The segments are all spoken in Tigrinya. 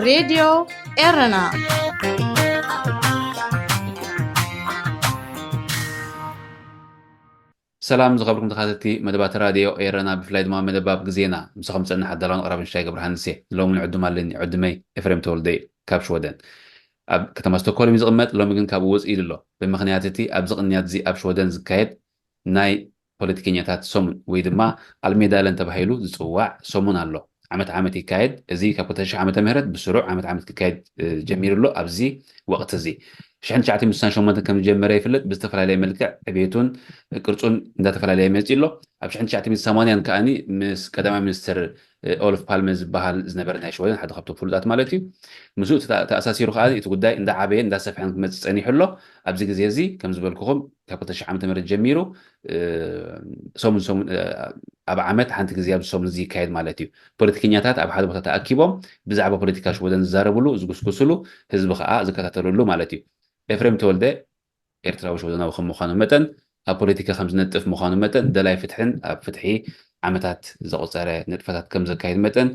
Radio Erna. سلام زغبركم تخاتتي مدبات راديو ايرنا بفلايد ما مدباب غزينا مسخم صنا حدلان قرب شاي قبر هنسي لو من عدو مالني عدمي افريم تولدي كابش ودن اب كتما ستوكولم يزقمت لو ميغن كاب وز ايدلو بمخنياتتي اب زقنيات زي اب شودن زكايد ناي بوليتيكينياتات سومن ويدما الميدا لن تبهيلو زصواع سومن الله عمت يكايد ازي كابوتاش عمت مهرت بسرعه عمت كايد جميل له ابزي وقت زي شحن شعتي مسان شومن كم جمره يفلت بستفعل ملكع بيتون ቅርጹን እንዳተፈላለየ መጽእ ኣሎ ኣብ 1980 ከኣኒ ምስ ቀዳማይ ሚኒስትር ኦሎፍ ፓልመ ዝበሃል ዝነበረ ናይ ሸወደን ሓደ ካብቶም ፍሉጣት ማለት እዩ ምስኡ ተኣሳሲሩ ከዓ እቲ ጉዳይ እንዳዓበየ እንዳሰፍሐን ክመፅእ ፀኒሑ ኣሎ ኣብዚ ግዜ እዚ ከም ዝበልኩኹም ካብ 2000 ዓመተ ምህረት ጀሚሩ ሰሙን ኣብ ዓመት ሓንቲ ግዜ ኣብዚ ሰሙን እዚ ይካየድ ማለት እዩ ፖለቲከኛታት ኣብ ሓደ ቦታ ተኣኪቦም ብዛዕባ ፖለቲካ ሸወደን ዝዛረብሉ ዝጉስጉስሉ ህዝቢ ከዓ ዝከታተልሉ ማለት እዩ ኤፍሬም ተወልደ ኤርትራዊ ሸወደናዊ ከም ምዃኑ መጠን ኣብ ፖለቲካ ከም ዝነጥፍ ምዃኑ መጠን ደላይ ፍትሕን ኣብ ፍትሒ ዓመታት ዘቆፀረ ንጥፈታት ከም ዘካይድ መጠን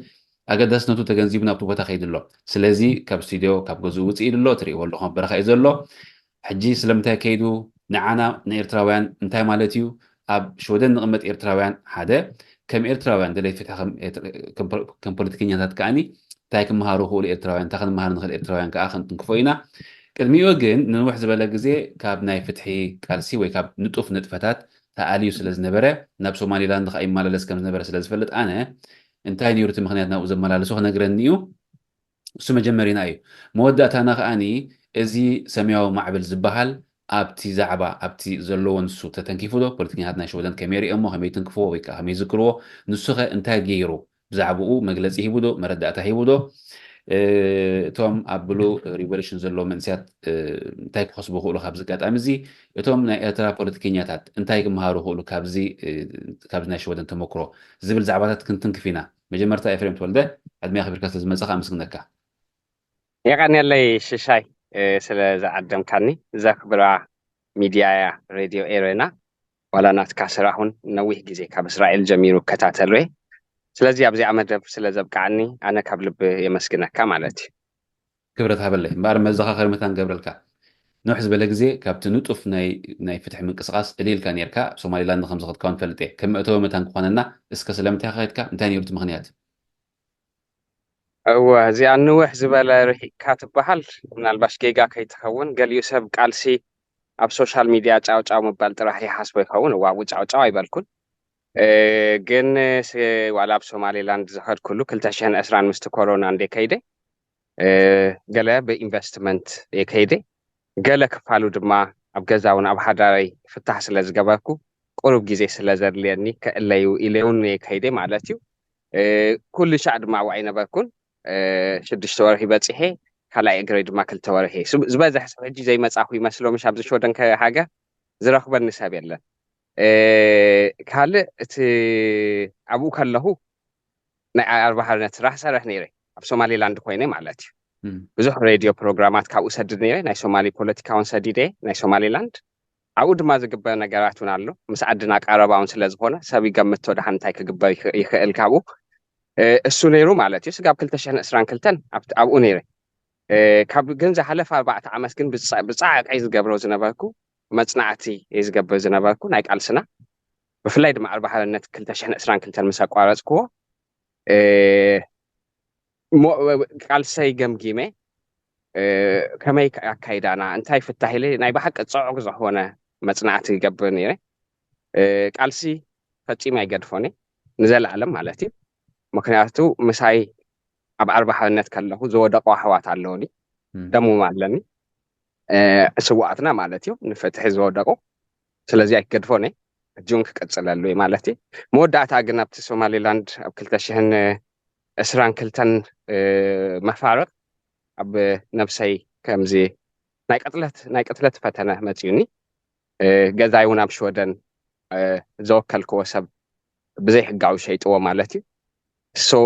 ኣገዳስነቱ ተገንዚቡ ናብቲ ቦታ ከይድ ኣሎ ስለዚ ካብ ስቱድዮ ካብ ገዝኡ ውፅእ ኢሉ ኣሎ ትሪእዎ ኣለኹም በረኻ እዩ ዘሎ ሕጂ ስለምንታይ ከይዱ ንዓና ንኤርትራውያን እንታይ ማለት እዩ ኣብ ሸወደን ንቕመጥ ኤርትራውያን ሓደ ከም ኤርትራውያን ደላይ ፍትሒ ከም ፖለቲከኛታት ከዓኒ እንታይ ክመሃሩ ክእሉ ኤርትራውያን እንታይ ክንመሃር ንኽእል ኤርትራውያን ከዓ ክንትንክፎ ኢና ቅድሚኡ ግን ንንውሕ ዝበለ ግዜ ካብ ናይ ፍትሒ ቃልሲ ወይ ካብ ንጡፍ ንጥፈታት ተኣልዩ ስለ ዝነበረ ናብ ሶማሊላንድ ከዓ ይመላለስ ከም ዝነበረ ስለ ዝፈልጥ ኣነ እንታይ ነይሩ እቲ ምክንያት ናብኡ ዘመላለሶ ክነግረኒ እዩ እሱ መጀመሪና እዩ መወዳእታና ከዓኒ እዚ ሰማያዊ ማዕበል ዝበሃል ኣብቲ ዛዕባ ኣብቲ ዘለዎ ንሱ ተተንኪፉ ዶ ፖለቲከኛታት ናይ ሸወደን ከመይ ሪኦሞ ከመይ ትንክፍዎ ወይ ከዓ ከመይ ዝክርዎ ንሱ ኸ እንታይ ገይሩ ብዛዕባኡ መግለፂ ሂቡ ዶ መረዳእታ ሂቡ ዶ እቶም ኣብ ብሉ ሪቮሉሽን ዘለዎ መንስያት እንታይ ክኸስቡ ክእሉ ካብዚ ኣጋጣሚ እዚ እቶም ናይ ኤርትራ ፖለቲከኛታት እንታይ ክመሃሩ ክእሉ ካብዚ ናይ ሸወደን ተመክሮ ዝብል ዛዕባታት ክንትንክፍ ኢና መጀመርታ ኤፍሬም ተወልደ ዕድሜ ኣኽቢርካ ስለ ዝመፀኻ ኣመስግነካ የቀኒለይ ሽሻይ ስለ ዝዓደምካኒ ዘክብራ ሚድያ ሬድዮ ኤሬና ዋላ ናትካ ስራሑን ነዊሕ ግዜ ካብ እስራኤል ጀሚሩ ከታተል ወይ ስለዚህ ኣብዚ ዓመደብ ስለ ዘብቃዕኒ ኣነ ካብ ልብ የመስግነካ ማለት እዩ ክብረት ሃበለይ እምበር መዘኻኸሪ መታን ገብረልካ ንውሕ ዝበለ ግዜ ካብቲ ንጡፍ ናይ ፍትሒ ምንቅስቃስ እሊልካ ነርካ ሶማሊላንድ ከም ዝኸድካ ንፈልጥ እየ ከም መእተዊ መታን ክኾነና እስከ ስለምንታይ ከድካ እንታይ ነይሩ እቲ ምክንያት እወ እዚኣ ንውሕ ዝበለ ርሒቕካ ትበሃል ምናልባሽ ጌጋ ከይትኸውን ገሊኡ ሰብ ቃልሲ ኣብ ሶሻል ሚድያ ጫውጫው ምባል ጥራሕ ይሓስቦ ይኸውን እዋ ጫውጫው ኣይበልኩን ግን ዋላ ኣብ ሶማሊላንድ ዝኸድ ኩሉ 2020 ምስቲ ኮሮና እንደ ከይደ ገለ ብኢንቨስትመንት የከይደ ገለ ክፋሉ ድማ ኣብ ገዛውን ኣብ ሓዳራይ ፍታሕ ስለ ዝገበርኩ ቁሩብ ግዜ ስለ ዘድልየኒ ከእለዩ ኢለውን የከይደ ማለት እዩ ኩሉ ሻዕ ድማ ዋዒ ነበርኩን 6 ወርሒ በፂሐ ካልኣይ እግረይ ድማ 2 ወርሒ ዝበዝሕ ሰብ ሕጂ ዘይመፃኹ ይመስሎ ምሽ ኣብዚ ሸወደን ሃገር ዝረኽበኒ ሰብ የለን ካልእ እቲ ኣብኡ ከለሁ ናይ ኣርባሕነት ስራሕ ሰርሕ ነይረ ኣብ ሶማሊላንድ ኮይነ ማለት እዩ ብዙሕ ሬድዮ ፕሮግራማት ካብኡ ሰድድ ነይረ ናይ ሶማሊ ፖለቲካውን ሰዲደ ናይ ሶማሊላንድ ኣብኡ ድማ ዝግበር ነገራት እውን ኣሎ ምስ ዓድና ቀረባውን ስለ ዝኾነ ሰብ ይገምቶ ድሓን እንታይ ክግበር ይኽእል ካብኡ እሱ ነይሩ ማለት እዩ ስጋብ 2022 ኣብኡ ነይረ ካብ ግን ዝሓለፈ 4 ዓመት ግን ብፃዕቀይ ዝገብሮ ዝነበርኩ መጽናዕቲ ዝገብር ዝነበርኩ ናይ ቃልስና ብፍላይ ድማ ኣርባሕነት 2022 ምስ ኣቋረፅክዎ ቃልሰይ ገምጊመ ከመይ ኣካይዳና እንታይ ፍታሕ ኢለ ናይ ብሓቂ ፅዑቕ ዝኾነ መጽናዕቲ ይገብር ነይረ ቃልሲ ፈፂመ ኣይገድፎኒ ንዘለዓለም ማለት እዩ ምክንያቱ ምሳይ ኣብ ኣርባሕነት ከለኹ ዝወደቑ ኣሕዋት ኣለውኒ ደሙም ኣለኒ ስዋዕትና ማለት እዩ ንፍትሒ ዝወደቑ ስለዚ ኣይገድፎኒ እጅውን ክቅፅለሉ ማለት እዩ መወዳእታ ግን ኣብቲ ሶማሊላንድ ኣብ 2022 መፋርቕ ኣብ ነብሰይ ከምዚ ናይ ቅትለት ፈተነ መፅዩኒ ገዛይ እውን ኣብ ሸወደን ዘወከልክዎ ሰብ ብዘይ ሕጋዊ ሸይጥዎ ማለት እዩ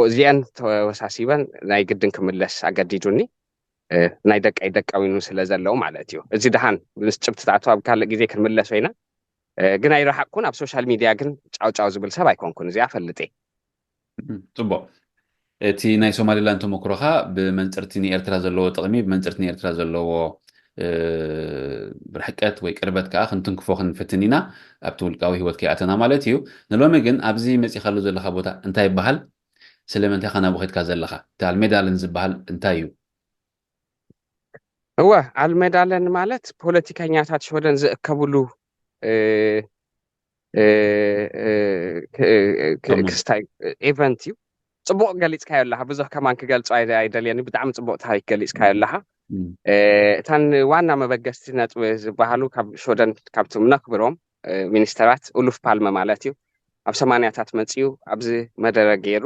እዚአን ተወሳሲበን ናይ ግድን ክምለስ ኣገዲዱኒ ናይ ደቀዊኑ ስለ ዘለዎ ማለት እዩ እዚ ድሓን ምስ ጭብትታቱ ኣብ ካልእ ግዜ ክንምለስ ወይና ግን ኣይረሓቅኩን ኣብ ሶሻል ሚድያ ግን ጫውጫው ዝብል ሰብ ኣይኮንኩን እዚኣ ፈልጤ ፅቡቅ እቲ ናይ ሶማሌላንድ ተመክሮኻ ብመንፅርቲ ንኤርትራ ዘለዎ ጥቕሚ ብመንፅርቲ ንኤርትራ ዘለዎ ብርሕቀት ወይ ቅርበት ከዓ ክንትንክፎ ክንፍትን ኢና ኣብቲ ውልቃዊ ሂወት ከይኣተና ማለት እዩ ንሎሚ ግን ኣብዚ መፂኻሉ ዘለካ ቦታ እንታይ ይበሃል ስለምንታይ ኸ ናብኡ ኸይድካ ዘለኻ እቲ ኣልሜዳልን ዝበሃል እንታይ እዩ እወ ኣልሜዳለን ማለት ፖለቲከኛታት ሾደን ዝእከብሉ ክስታይ ኢቨንት እዩ ጽቡቕ ገሊጽካዮ ኣለኻ ብዙሕ ከማን ክገልጾ ኣይደልየኒ ብጣዕሚ ጽቡቕ ታሪክ ገሊጽካዮ ኣለኻ እተን ዋና መበገስቲ ነጥቢ ዝበሃሉ ካብ ሾደን ካብቶም ነኽብሮም ሚኒስተራት ኡሉፍ ፓልመ ማለት እዩ ኣብ 80ታት መጺኡ ኣብዚ መደረ ገይሩ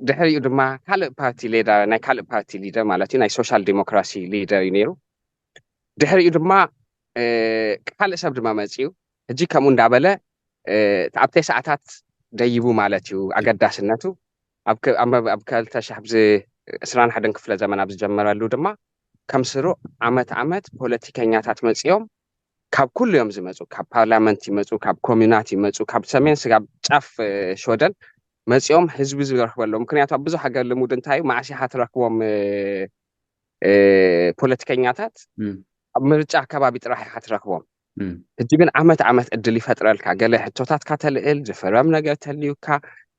ድሕሪኡ ድማ ካልእ ፓርቲ ሊደር ናይ ካልእ ፓርቲ ሊደር ማለት እዩ ናይ ሶሻል ዲሞክራሲ ሊደር እዩ ነይሩ ድሕሪኡ ድማ ካልእ ሰብ ድማ መጺኡ ሕጂ ከምኡ እንዳበለ ኣብ ተሰዓታት ደይቡ ማለት እዩ ኣገዳስነቱ ኣብ 2021 ክፍለ ዘመን ኣብ ዝጀመረሉ ድማ ከም ስሩዕ ዓመት ፖለቲከኛታት መጺኦም ካብ ኩሉ እዮም ዝመጹ ካብ ፓርላመንት ይመጹ ካብ ኮሚናት ይመጹ ካብ ሰሜን ስጋብ ጫፍ ሾደን መጺኦም ህዝቢ ዝረኽበሎም ምክንያቱ ኣብ ብዙሕ ሃገር ልሙድ እንታይ እዩ ማዕሲሓ ትረክቦም ፖለቲከኛታት ኣብ ምርጫ ከባቢ ጥራሕ ኢኻ ትረክቦም ሕጂ ግን ዓመት ዕድል ይፈጥረልካ ገለ ሕቶታትካ ተልዕል ዝፈረም ነገር ተልዩካ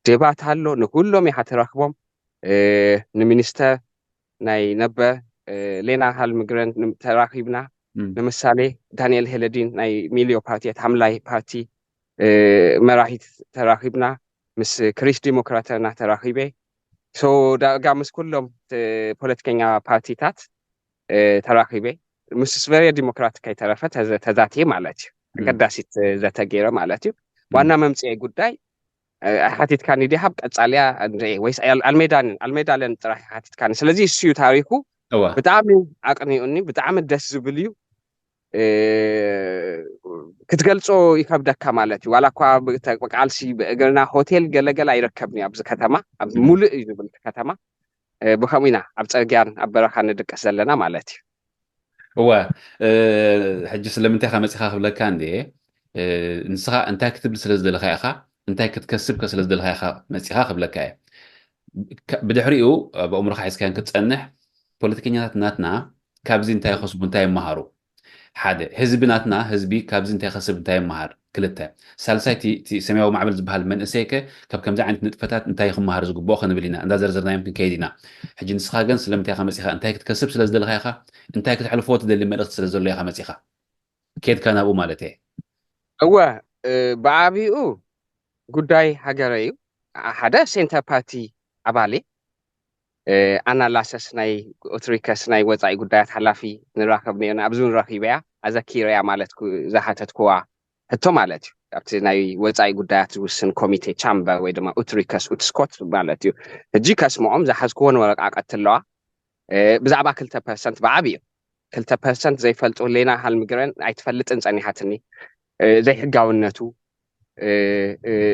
ዴባት ኣሎ ንኩሎም ኢኻ ትረክቦም ንሚኒስተር ናይ ነበ ሌና ሃልምግረን ተራኺብና ንምሳሌ ዳንኤል ሄለዲን ናይ ሚልዮ ፓርቲ ሓምላይ ፓርቲ መራሒት ተራኺብና ምስ ክሪስ ዲሞክራተና ተራኺበ ዳጋ ምስ ኩሎም ፖለቲከኛ ፓርቲታት ተራኺበ ምስ ስቨርያ ዲሞክራቲካ ይተረፈ ተዛትየ ማለት እዩ ኣገዳሲት ዘተገይረ ማለት እዩ ዋና መምጽኤ ጉዳይ ሓቲትካኒ ዲሃብ ቀጻልያ ወይስ ኣልሜዳለን ጥራሕ ሓቲትካኒ ስለዚ እሱዩ ታሪኩ ብጣዕሚ ኣቅኒኡኒ ብጣዕሚ ደስ ዝብል እዩ ክትገልጾ ይከብደካ ማለት እዩ ዋላ እኳ ቃልሲ ብእግርና ሆቴል ገለገለ ኣይረከብኒ ኣብዚ ከተማ ኣብ ሙሉእ እዩ ዝብል ከተማ ብከምኡ ኢና ኣብ ፀርግያን ኣብ በረኻ ንድቀስ ዘለና ማለት እዩ እወ ሕጂ ስለምንታይ ካ መፂኻ ክብለካ እንዴ ንስኻ እንታይ ክትብል ስለ ዝደለካ ኢኻ እንታይ ክትከስብ ስለ ዝደለካ ኢኻ መፂኻ ክብለካ እየ ብድሕሪኡ ብእምሮካ ሒዝካዮን ክትፀንሕ ፖለቲከኛታት ናትና ካብዚ እንታይ ይኸስቡ እንታይ ይመሃሩ ሓደ ህዝቢ ናትና ህዝቢ ካብዚ እንታይ ይኸስብ እንታይ ይመሃር ክልተ ሳልሳይ እቲ ሰማያዊ ማዕበል ዝበሃል መንእሰይ ካብ ከምዚ ዓይነት ንጥፈታት እንታይ ክመሃር ዝግብኦ ክንብል ኢና እንዳዘርዘርናዮም ክንከይድ ኢና ሕጂ ንስኻ ግን ስለምንታይ ኢኻ መፂኻ እንታይ ክትከስብ ስለ ዝደለካ ኢኻ እንታይ ክትሕልፍዎ ትደሊ መልእኽቲ ስለ ዘሎ ኢኻ መፂኻ ከድካ ናብኡ ማለት እየ እወ ብዓቢኡ ጉዳይ ሃገረ እዩ ሓደ ሴንተር ፓርቲ ኣባሌ ኣናላሰስ ናይ ኦትሪከስ ናይ ወፃኢ ጉዳያት ሓላፊ ንራኸብ ነርና ኣብዚ ንረኺበ እያ ኣዘኪረያ ማለት ዝሓተትክዋ ሕቶ ማለት እዩ ኣብቲ ናይ ወፃኢ ጉዳያት ዝውስን ኮሚቴ ቻምበር ወይ ድማ ኡትሪከስ ኡትስኮት ማለት እዩ ሕጂ ከስምዖም ዝሓዝክዎን ወረቃቀት ኣለዋ ብዛዕባ 2% ብዓቢዩ 2% ዘይፈልጡ ሌና ሃልምግረን ኣይትፈልጥን ፀኒሓትኒ ዘይሕጋውነቱ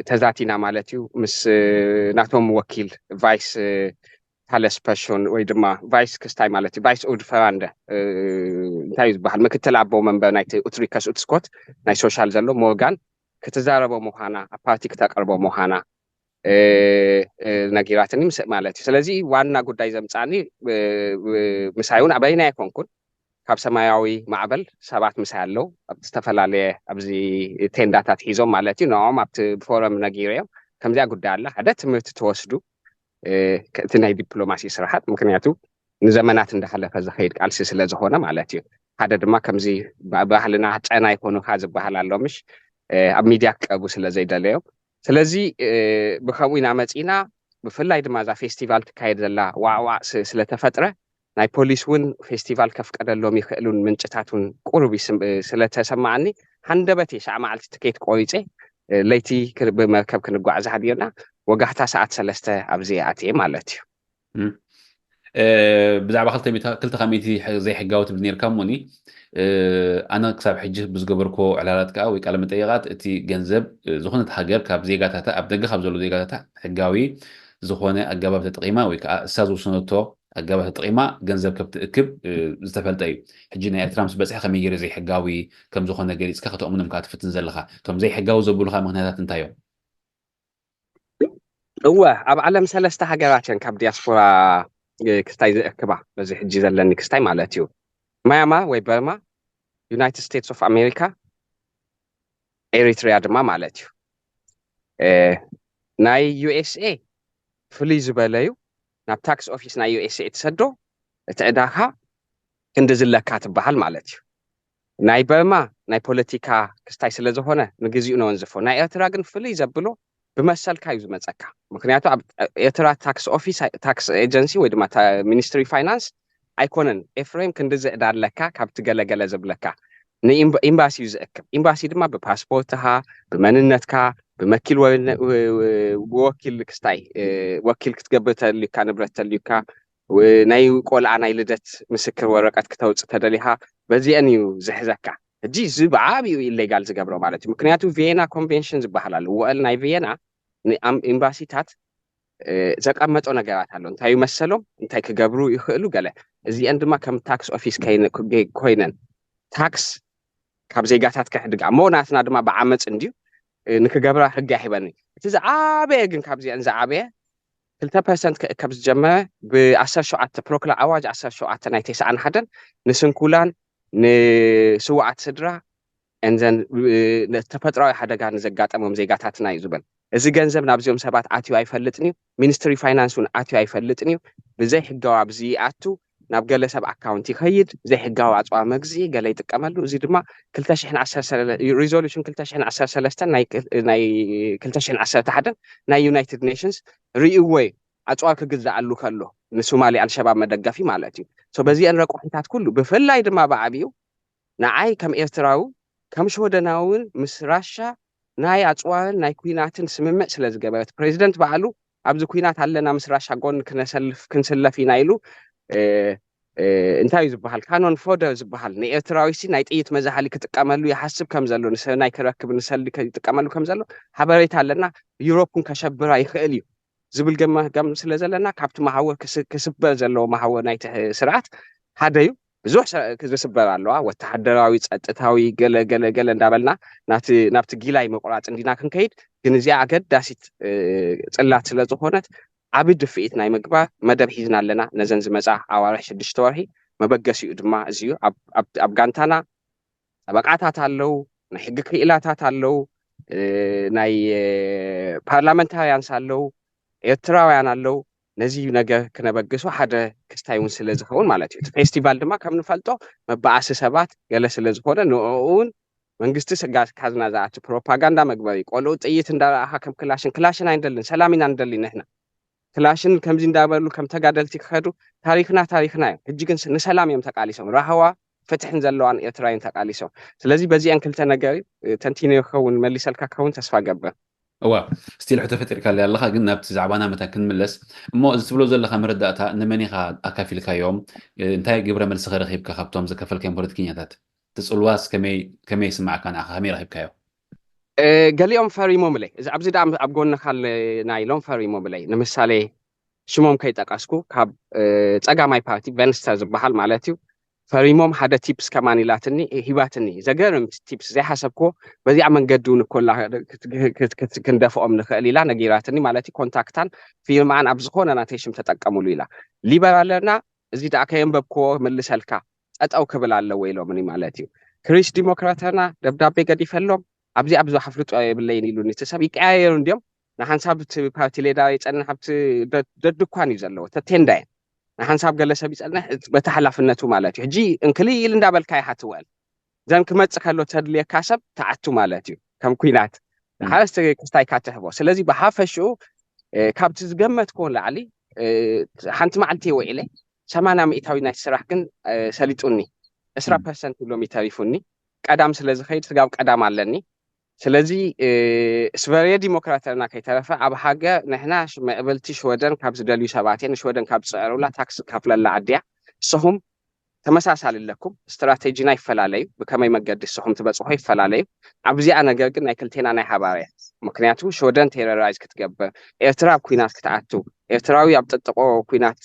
ተዛቲና ማለት እዩ ምስ ናቶም ወኪል ቫይስ ታለስ ፐርሶን ወይ ድማ ቫይስ ክስታይ ማለት እዩ ቫይስ ኡድ ፈራንደ እንታይ ዝበሃል ምክትል ኣቦ መንበር ናይቲ ኡትሪከስ ኡትስኮት ናይ ሶሻል ዘሎ ሞርጋን ክትዛረቦ ምዃና ኣብ ፓርቲ ክተቀርቦ ምዃና ነጊራትኒ ምስእ ማለት እዩ ስለዚ ዋና ጉዳይ ዘምፃኒ ምሳይ እውን ኣበይና ኣይኮንኩን ካብ ሰማያዊ ማዕበል ሰባት ምሳይ ኣለው ኣብ ዝተፈላለየ ኣብዚ ቴንዳታት ሒዞም ማለት እዩ ንኦም ኣብቲ ፎረም ነጊሮም ከምዚኣ ጉዳይ ኣላ ሓደ ትምህርቲ ተወስዱ እቲ ናይ ዲፕሎማሲ ስራሓት ምክንያቱ ንዘመናት እንዳሓለፈ ዝኸይድ ቃልሲ ስለ ዝኾነ ማለት እዩ ሓደ ድማ ከምዚ ባህልና ጨና ይኮኑካ ዝበሃል ኣሎ ምሽ ኣብ ሚድያ ክቀርቡ ስለ ዘይደለዮም ስለዚ ብከምኡ ኢና መፂና ብፍላይ ድማ እዛ ፌስቲቫል ትካየድ ዘላ ዋዕዋዕ ስለተፈጥረ ናይ ፖሊስ እውን ፌስቲቫል ከፍቀደሎም ይኽእሉን ምንጭታቱን ቁርቢ ስለተሰማዓኒ ሃንደበቴ ሻዕ መዓልቲ ትኬት ቆሪፀ ለይቲ ብመርከብ ክንጓዓዝ ሓዲርና ወጋሕታ ሰዓት 3 ኣብዚ ኣትየ ማለት እዩ ብዛዕባ 200 ዘይሕጋዊ ትብል ነርካ እሞኒ ኣነ ክሳብ ሕጂ ብዝገበርኮ ዕላላት ከዓ ወይ ቃለ መጠይቃት እቲ ገንዘብ ዝኾነት ሃገር ካብ ዜጋታታ ኣብ ደገ ካብ ዘሎ ዜጋታታ ሕጋዊ ዝኾነ ኣገባብ ተጠቂማ ወይ ከዓ እሳ ዝውሰነቶ ኣገባብ ተጠቂማ ገንዘብ ከም ትእክብ ዝተፈልጠ እዩ ሕጂ ናይ ኤርትራ ምስ በፅሐ ከመይ ገይረ ዘይሕጋዊ ከም ዝኾነ ገሊፅካ ከተእምኖም ከዓ ትፍትን ዘለካ እቶም ዘይሕጋዊ ዘብሉካ ምክንያታት እንታይ እዮም هو أب عالم سلسته هجراتين كاب دياسبورا كستاي زكبا بزي حجي زلني كستاي مالتيو ماياما وبرما يونايتد ستيتس اوف أمريكا إريتريا دما مالتيو ناي يو اس اي فلي زباليو ناب تاكس اوفيس ناي يو اس اي تسدو تعداها كندزلكا تبحال مالتيو ناي برما ناي بوليتيكا كستاي سلازهونه نغزيو نونزفو ناي إرترا ግን ፍልይ ዘብሎ ብመሰልካ እዩ ዝመፀካ ምክንያቱ ኣብ ኤርትራ ታክስ ኦፊስ ታክስ ኤጀንሲ ወይ ድማ ሚኒስትሪ ፋይናንስ ኣይኮነን ኤፍሬም ክንድዚ ዕዳለካ ካብ ትገለገለ ዝብለካ ንኤምባሲ እዩ ዝእክብ ኤምባሲ ድማ ብፓስፖርትካ ብመንነትካ ብመኪል ወኪል ክስታይ ወኪል ክትገብር ተልዩካ ንብረት ተልዩካ ናይ ቆልዓ ናይ ልደት ምስክር ወረቀት ክተውፅ ተደሊኻ በዚአን እዩ ዝሕዘካ እጂ ዝብዓብዩ ኢሌጋል ዝገብሮ ማለት እዩ ምክንያቱ ቪየና ኮንቬንሽን ዝበሃል ኣሎ ወል ናይ ቪየና ኤምባሲታት ዘቀመጦ ነገራት ኣሎ እንታይ መሰሎም እንታይ ክገብሩ ይኽእሉ ገለ እዚአን ድማ ከም ታክስ ኦፊስ ኮይነን ታክስ ካብ ዜጋታት ክሕድጋ ሞናትና ድማ ብዓመፅ እንዲዩ ንክገብራ ሕጊ ኣይሂበኒ እቲ ዝዓበየ ግን ካብዚአን ዝዓበየ 2% ካብ ዝጀመረ ብ17 ፕሮክላ ኣዋጅ 17 ናይ 91 ንስንኩላን ንስዋዓት ስድራ እንዘን ተፈጥሯዊ ሓደጋ ንዘጋጠሞም ዜጋታትና እዩ ዝብል እዚ ገንዘብ ናብዚኦም ሰባት ኣትዩ ኣይፈልጥን እዩ ሚኒስትሪ ፋይናንሱን ኣትዩ ኣይፈልጥን እዩ ብዘይ ሕጋዊ ኣብዚ ኣቱ ናብ ገለ ሰብ ኣካውንት ይኸይድ ዘይ ሕጋዊ ኣፅዋ መግዚ ገለ ይጥቀመሉ እዚ ድማ 2013 ሪዞሉሽን 2013 ናይ 2011 ናይ ዩናይትድ ኔሽንስ ሪእወይ ኣፅዋ ክግዛኣሉ ከሎ ንሶማሊ አልሸባብ መደገፊ ማለት እዩ ሶ በዚአን ረቆሒታት ኩሉ ብፍላይ ድማ ብዓብዩ ንዓይ ከም ኤርትራዊ ከም ሾደናውን ምስ ራሻ ናይ ኣፅዋን ናይ ኩናትን ስምምዕ ስለ ዝገበረት ፕሬዚደንት በዓሉ ኣብዚ ኩናት ኣለና ምስ ራሻ ጎን ክንስለፍ ኢና ኢሉ እንታይ ዝበሃል ካኖን ፎደር ዝበሃል ንኤርትራዊ ሲ ናይ ጥይት መዛሃሊ ክጥቀመሉ ይሓስብ ከም ዘሎ ንሰናይ ክረክብ ንሰሊ ክጥቀመሉ ከም ዘሎ ሓበሬታ ኣለና ዩሮፕን ከሸብራ ይኽእል እዩ ዝብል ገም ስለ ዘለና ካብቲ ማሕወር ክስበር ዘለዎ ማሕወር ናይ ስርዓት ሓደ እዩ ብዙሕ ክዝስበር ኣለዋ ወተሓደራዊ ፀጥታዊ ገለ እንዳበልና ናብቲ ጊላይ መቁራፅ እንዲና ክንከይድ ግን እዚኣ ኣገዳሲት ፅላት ስለ ዝኾነት ዓብ ድፍኢት ናይ ምግባር መደብ ሒዝና ኣለና ነዘን ዝመፃ ኣዋርሕ 6 ወርሒ መበገሲኡ ድማ እዚዩ ኣብ ጋንታና ጠበቃታት ኣለው ናይ ሕጊ ክኢላታት ኣለው ናይ ፓርላመንታርያንስ ኣለው ኤርትራውያን ኣለው ነዚ ነገር ክነበግሱ ሓደ ክስታይ እውን ስለ ዝኸውን ማለት እዩ ፌስቲቫል ድማ ከም ንፈልጦ መባኣሲ ሰባት ገለ ስለ ዝኾነ ንኡን መንግስቲ ስጋት ካዝና ዝኣቱ ፕሮፓጋንዳ መግበሪ ቆልዑ ጥይት እንዳረኣኻ ከም ክላሽን ኣይንደልን ሰላም ኢና ንደሊ ንሕና ክላሽን ከምዚ እንዳበሉ ከም ተጋደልቲ ክኸዱ ታሪክና እዩ ሕጂ ግን ንሰላም እዮም ተቃሊሶም ራህዋ ፍትሕን ዘለዋን ኤርትራይን ተቃሊሶም ስለዚ በዚአን ክልተ ነገር ተንቲነ ይኸውን መሊሰልካ ክኸውን ተስፋ ገብር እዋ ስቲል ሕቶ ፈጢርካ ኣለኻ ግን ናብቲ ዛዕባና መታ ክንምለስ እሞ እዚ ትብሎ ዘለካ መረዳእታ ንመን ኢኻ ኣካፊልካዮም እንታይ ግብረ መልሲ ረኺብካ ካብቶም ዘከፈልከዮም ፖለቲከኛታት ትፅልዋስ ከመይ ስማዓካ ንዓኻ ከመይ ረኺብካዮ ገሊኦም ፈሪሞምለይ እዚ ኣብዚ ዳ ኣብ ጎንካ ናይሎም ፈሪሞምለይ ንምሳሌ ሽሞም ከይጠቀስኩ ካብ ፀጋማይ ፓርቲ ቬንስተር ዝበሃል ማለት እዩ ፈሪሞም ሓደ ቲፕስ ከማን ኢላትኒ ሂባትኒ ዘገርም ቲፕስ ዘይሓሰብኮ በዚኣ መንገዲ እውን ኮላ ክንደፍኦም ንኽእል ኢላ ነጊራትኒ ማለት እዩ ኮንታክታን ፊርማን ኣብ ዝኾነ ናተይሽም ተጠቀሙሉ ኢላ ሊበራለና እዚ ዳ ከየንበብኮ መልሰልካ ፀጠው ክብል ኣለዎ ኢሎምኒ ማለት እዩ ክሪስ ዲሞክራተና ደብዳቤ ገዲፈሎም ኣብዚ ኣብዙ ሓፍልጦ የብለይን ኢሉ ንትሰብ ይቀያየሩ እንዲዮም ንሓንሳብ ፓርቲ ሌዳር ይፀንሕ ኣብቲ ደድኳን እዩ ዘለዎ ተቴንዳየ ንሓንሳብ ገለ ሰብ ይፀንሕ በቲ ሓላፍነቱ ማለት እዩ ሕጂ እንክልይል እንዳበልካ ኢኻ ትውዕል ዘን ክመፅእ ከሎ ተድልየካ ሰብ ተኣቱ ማለት እዩ ከም ኩናት ሓረስቲ ክስታይካ ትሕቦ ስለዚ ብሓፈሽኡ ካብቲ ዝገመትኮ ላዕሊ ሓንቲ መዓልቲ ውዒለ 80 ሚእታዊ ናይ ስራሕ ግን ሰሊጡኒ 20% ሎም ይተሪፉኒ ቀዳም ስለ ዝኸይድ ስጋብ ቀዳም ኣለኒ ስለዚ ስቨርየ ዲሞክራተርና ከይተረፈ ኣብ ሃገር ንሕና መዕበልቲ ሽወደን ካብ ዝደልዩ ሰባት እየን ሽወደን ካብ ዝፅዕሩላ ታክስ ካፍለላ ዓድያ ንስኹም ተመሳሳሊ ኣለኩም ስትራቴጂና ይፈላለዩ ብከመይ መገዲ ንስኹም ትበፅሖ ይፈላለዩ ኣብዚኣ ነገር ግን ናይ ክልቴና ናይ ሓባር እያ ምክንያቱ ሽወደን ቴሮራይዝ ክትገብር ኤርትራ ኣብ ኩናት ክትኣቱ ኤርትራዊ ኣብ ጥጥቆ ኩናት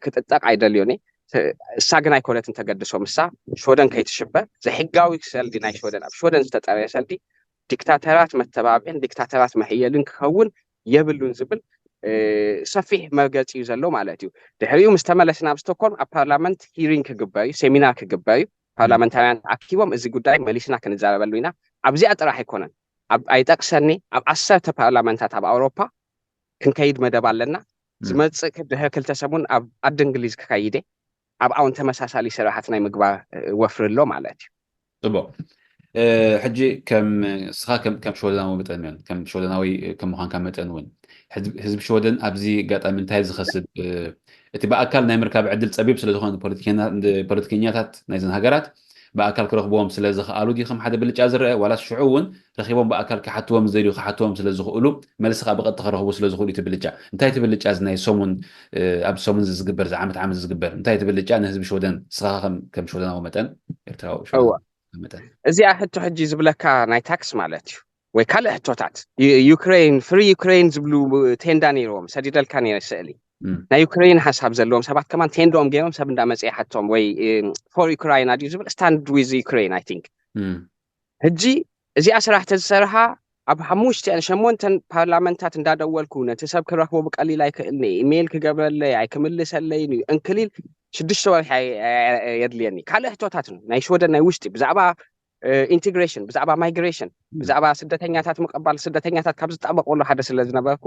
ክትጠቕ ኣይደልዮኒ እሳ ግን ኣይኮነትን ተገድሶ ምሳ ሽወደን ከይትሽበር ዘሕጋዊ ሰልዲ ናይ ሽወደን ኣብ ሽወደን ዝተጠረየ ሰልዲ ዲክታተራት መተባብዕን ዲክታተራት መሕየልን ክኸውን يبلون زبل صفيح مرقت يزلو مالتيو دحريو مستملسنا بستوكولم البرلمان هيرينج كجباي سيمينار كجباي برلمانتاريان عكيوم إذا قداي ماليشنا كنزاربلوينا أبزي أطرح يكونن أيتقسني عشرة برلمانتات أب أوروبا كنكيد مدبال لنا زمت كده كل تسمون أب إنجليز كايدة أب أون تمساسالي صراحتنا مقبا وفر له مالتيو طبعا حجي كم شودناوي متأنون كم شودناوي كم مخان كم متأنون حزب شودن أبزي قاطع من تايز خصب اتباع أكل نايم ركاب عدل تسبيب سلزخون بوليتيكينيات نايزن هاجرات بأكل كرخبوهم سلزخ قالوا دي خم حدا بلج أزر ولا شعون رخيبهم بأكل كحتوهم زيرو خحتوهم سلزخ قولوا ملسخ بقى تخرجوا سلزخوا يتبلجا انتهي تبلج أزناي سومن أب سومن زجبر زعمت عامل زجبر انتهي تبلج أنا حزب شودن صراحة كم شودناوي متأن يرتاو شودن زي أحد حجي زبلكا ناي تاكس مالتيو وكاله حتوتات يوكرين فري يوكرين زبلو تندانيروم سديدل كان يسألي نا يوكرين حساب زلوم سبات كمان تندوم جيوم سبن دامس حتوم وي فور يوكرين ادي زبل ستاند ويز يوكرين اي ثينك هجي زي اسرح تسرها اب حموشت ان شمونتن بارلمانتات እንዳደወልኩ ነተሰብ ክረክቦ በቀሊ ላይ ኢሜል ክገብረለ አይከምልሰለይ እንክሊል ሽድሽተ ወርሕ የድልየኒ ካለ ህቶታት ነው ናይ ሽወደ ናይ ውሽጢ ብዛዕባ ኢንቲግሬሽን ብዛዕባ ማይግሬሽን ብዛዕባ ስደተኛታት መቀባል ስደተኛታት ካብ ዝጣበቀሉ ሓደ ስለ ዝነበርኩ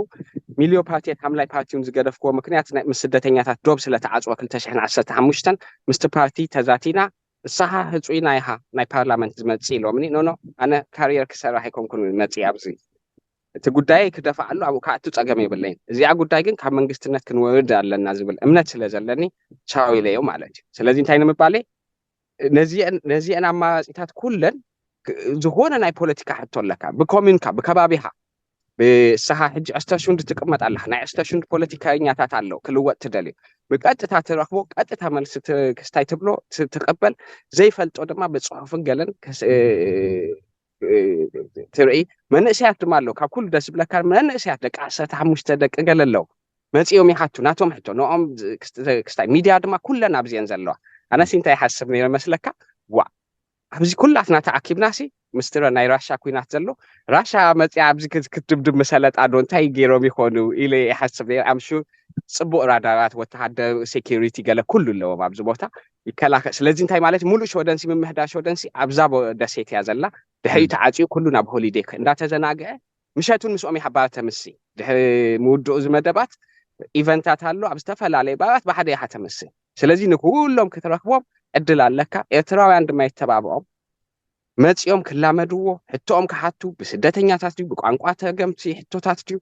ሚሊዮ ፓርቲ ሓምላይ ፓርቲውን ዝገደፍኮ ምክንያት ናይ ስደተኛታት ዶብ ስለ ተዓጽወ 2015 ምስቲ ፓርቲ ተዛቲና صح هتسوينا إياها ناي برلمان زمتسي لو مني نو أنا كارير كسرة هيكون كل متسي أبزي تقولي كده فعلوا أبو كاتو تأجمي باللين زي أقول دايجن كمان جستنات كن ورد على الناس بالأمنة سلزلني شاوي ليه يوم على سلزين تاينا مبالي نزي أنا ما إتات كلن زهونا ناي بوليتيكا حتى لك بكومينكا بكبابها بصحة حج أستشون تقمت الله ناي أستشون بوليتيكا يناتات الله كل وقت تدلي بقطعة ترخبو قطعة مالس كستاي تبلو تقبل زي فلت قدما بصحف قالن تري من نسيات مالو كل دس بلا كان من نسيات دك 15 دقيقة قال له مصيوم يحطو ناتهم حطو نوم كستاي ميديا دما كلنا بزين زلوا انا سنت يحسبني مسلكا وا ابزي كلاتنا تعاكبناسي مستر ناي راشا كوينات زلو راشا مصيا ابزي كتدبدب مسلط ادون تاي غيروم يخونو الى يحسبني امشو صبو رادارات وتحدى سيكوريتي قال كله لو بابز بوتا يكلاك ስለዚህ እንታይ ማለት ሙሉ ሾደንሲ መምህዳሽ ሾደንሲ አብዛቦ ደሴት ያዘላ ድሕሪ ተዓጽዩ ኩሉና በሆሊዴይ እንዳተዘናገ ምሸቱን ምስኦም ይሓባተ ምሲ ድሕሪ ሙድኡ ዝመደባት ኢቨንታት አሉ አብስተፈላለየ ባባት በሓደ ያሓተምሲ ስለዚህ ንኩሎም ክትረክቦም እድል አለካ ኤርትራውያን ድማ ይተባብኦም መጽዮም ክላመድዎ ሕቶኦም ከሓቱ ብስደተኛታት ዲዩ ብቋንቋ ተገምቲ ሕቶታት ዲዩ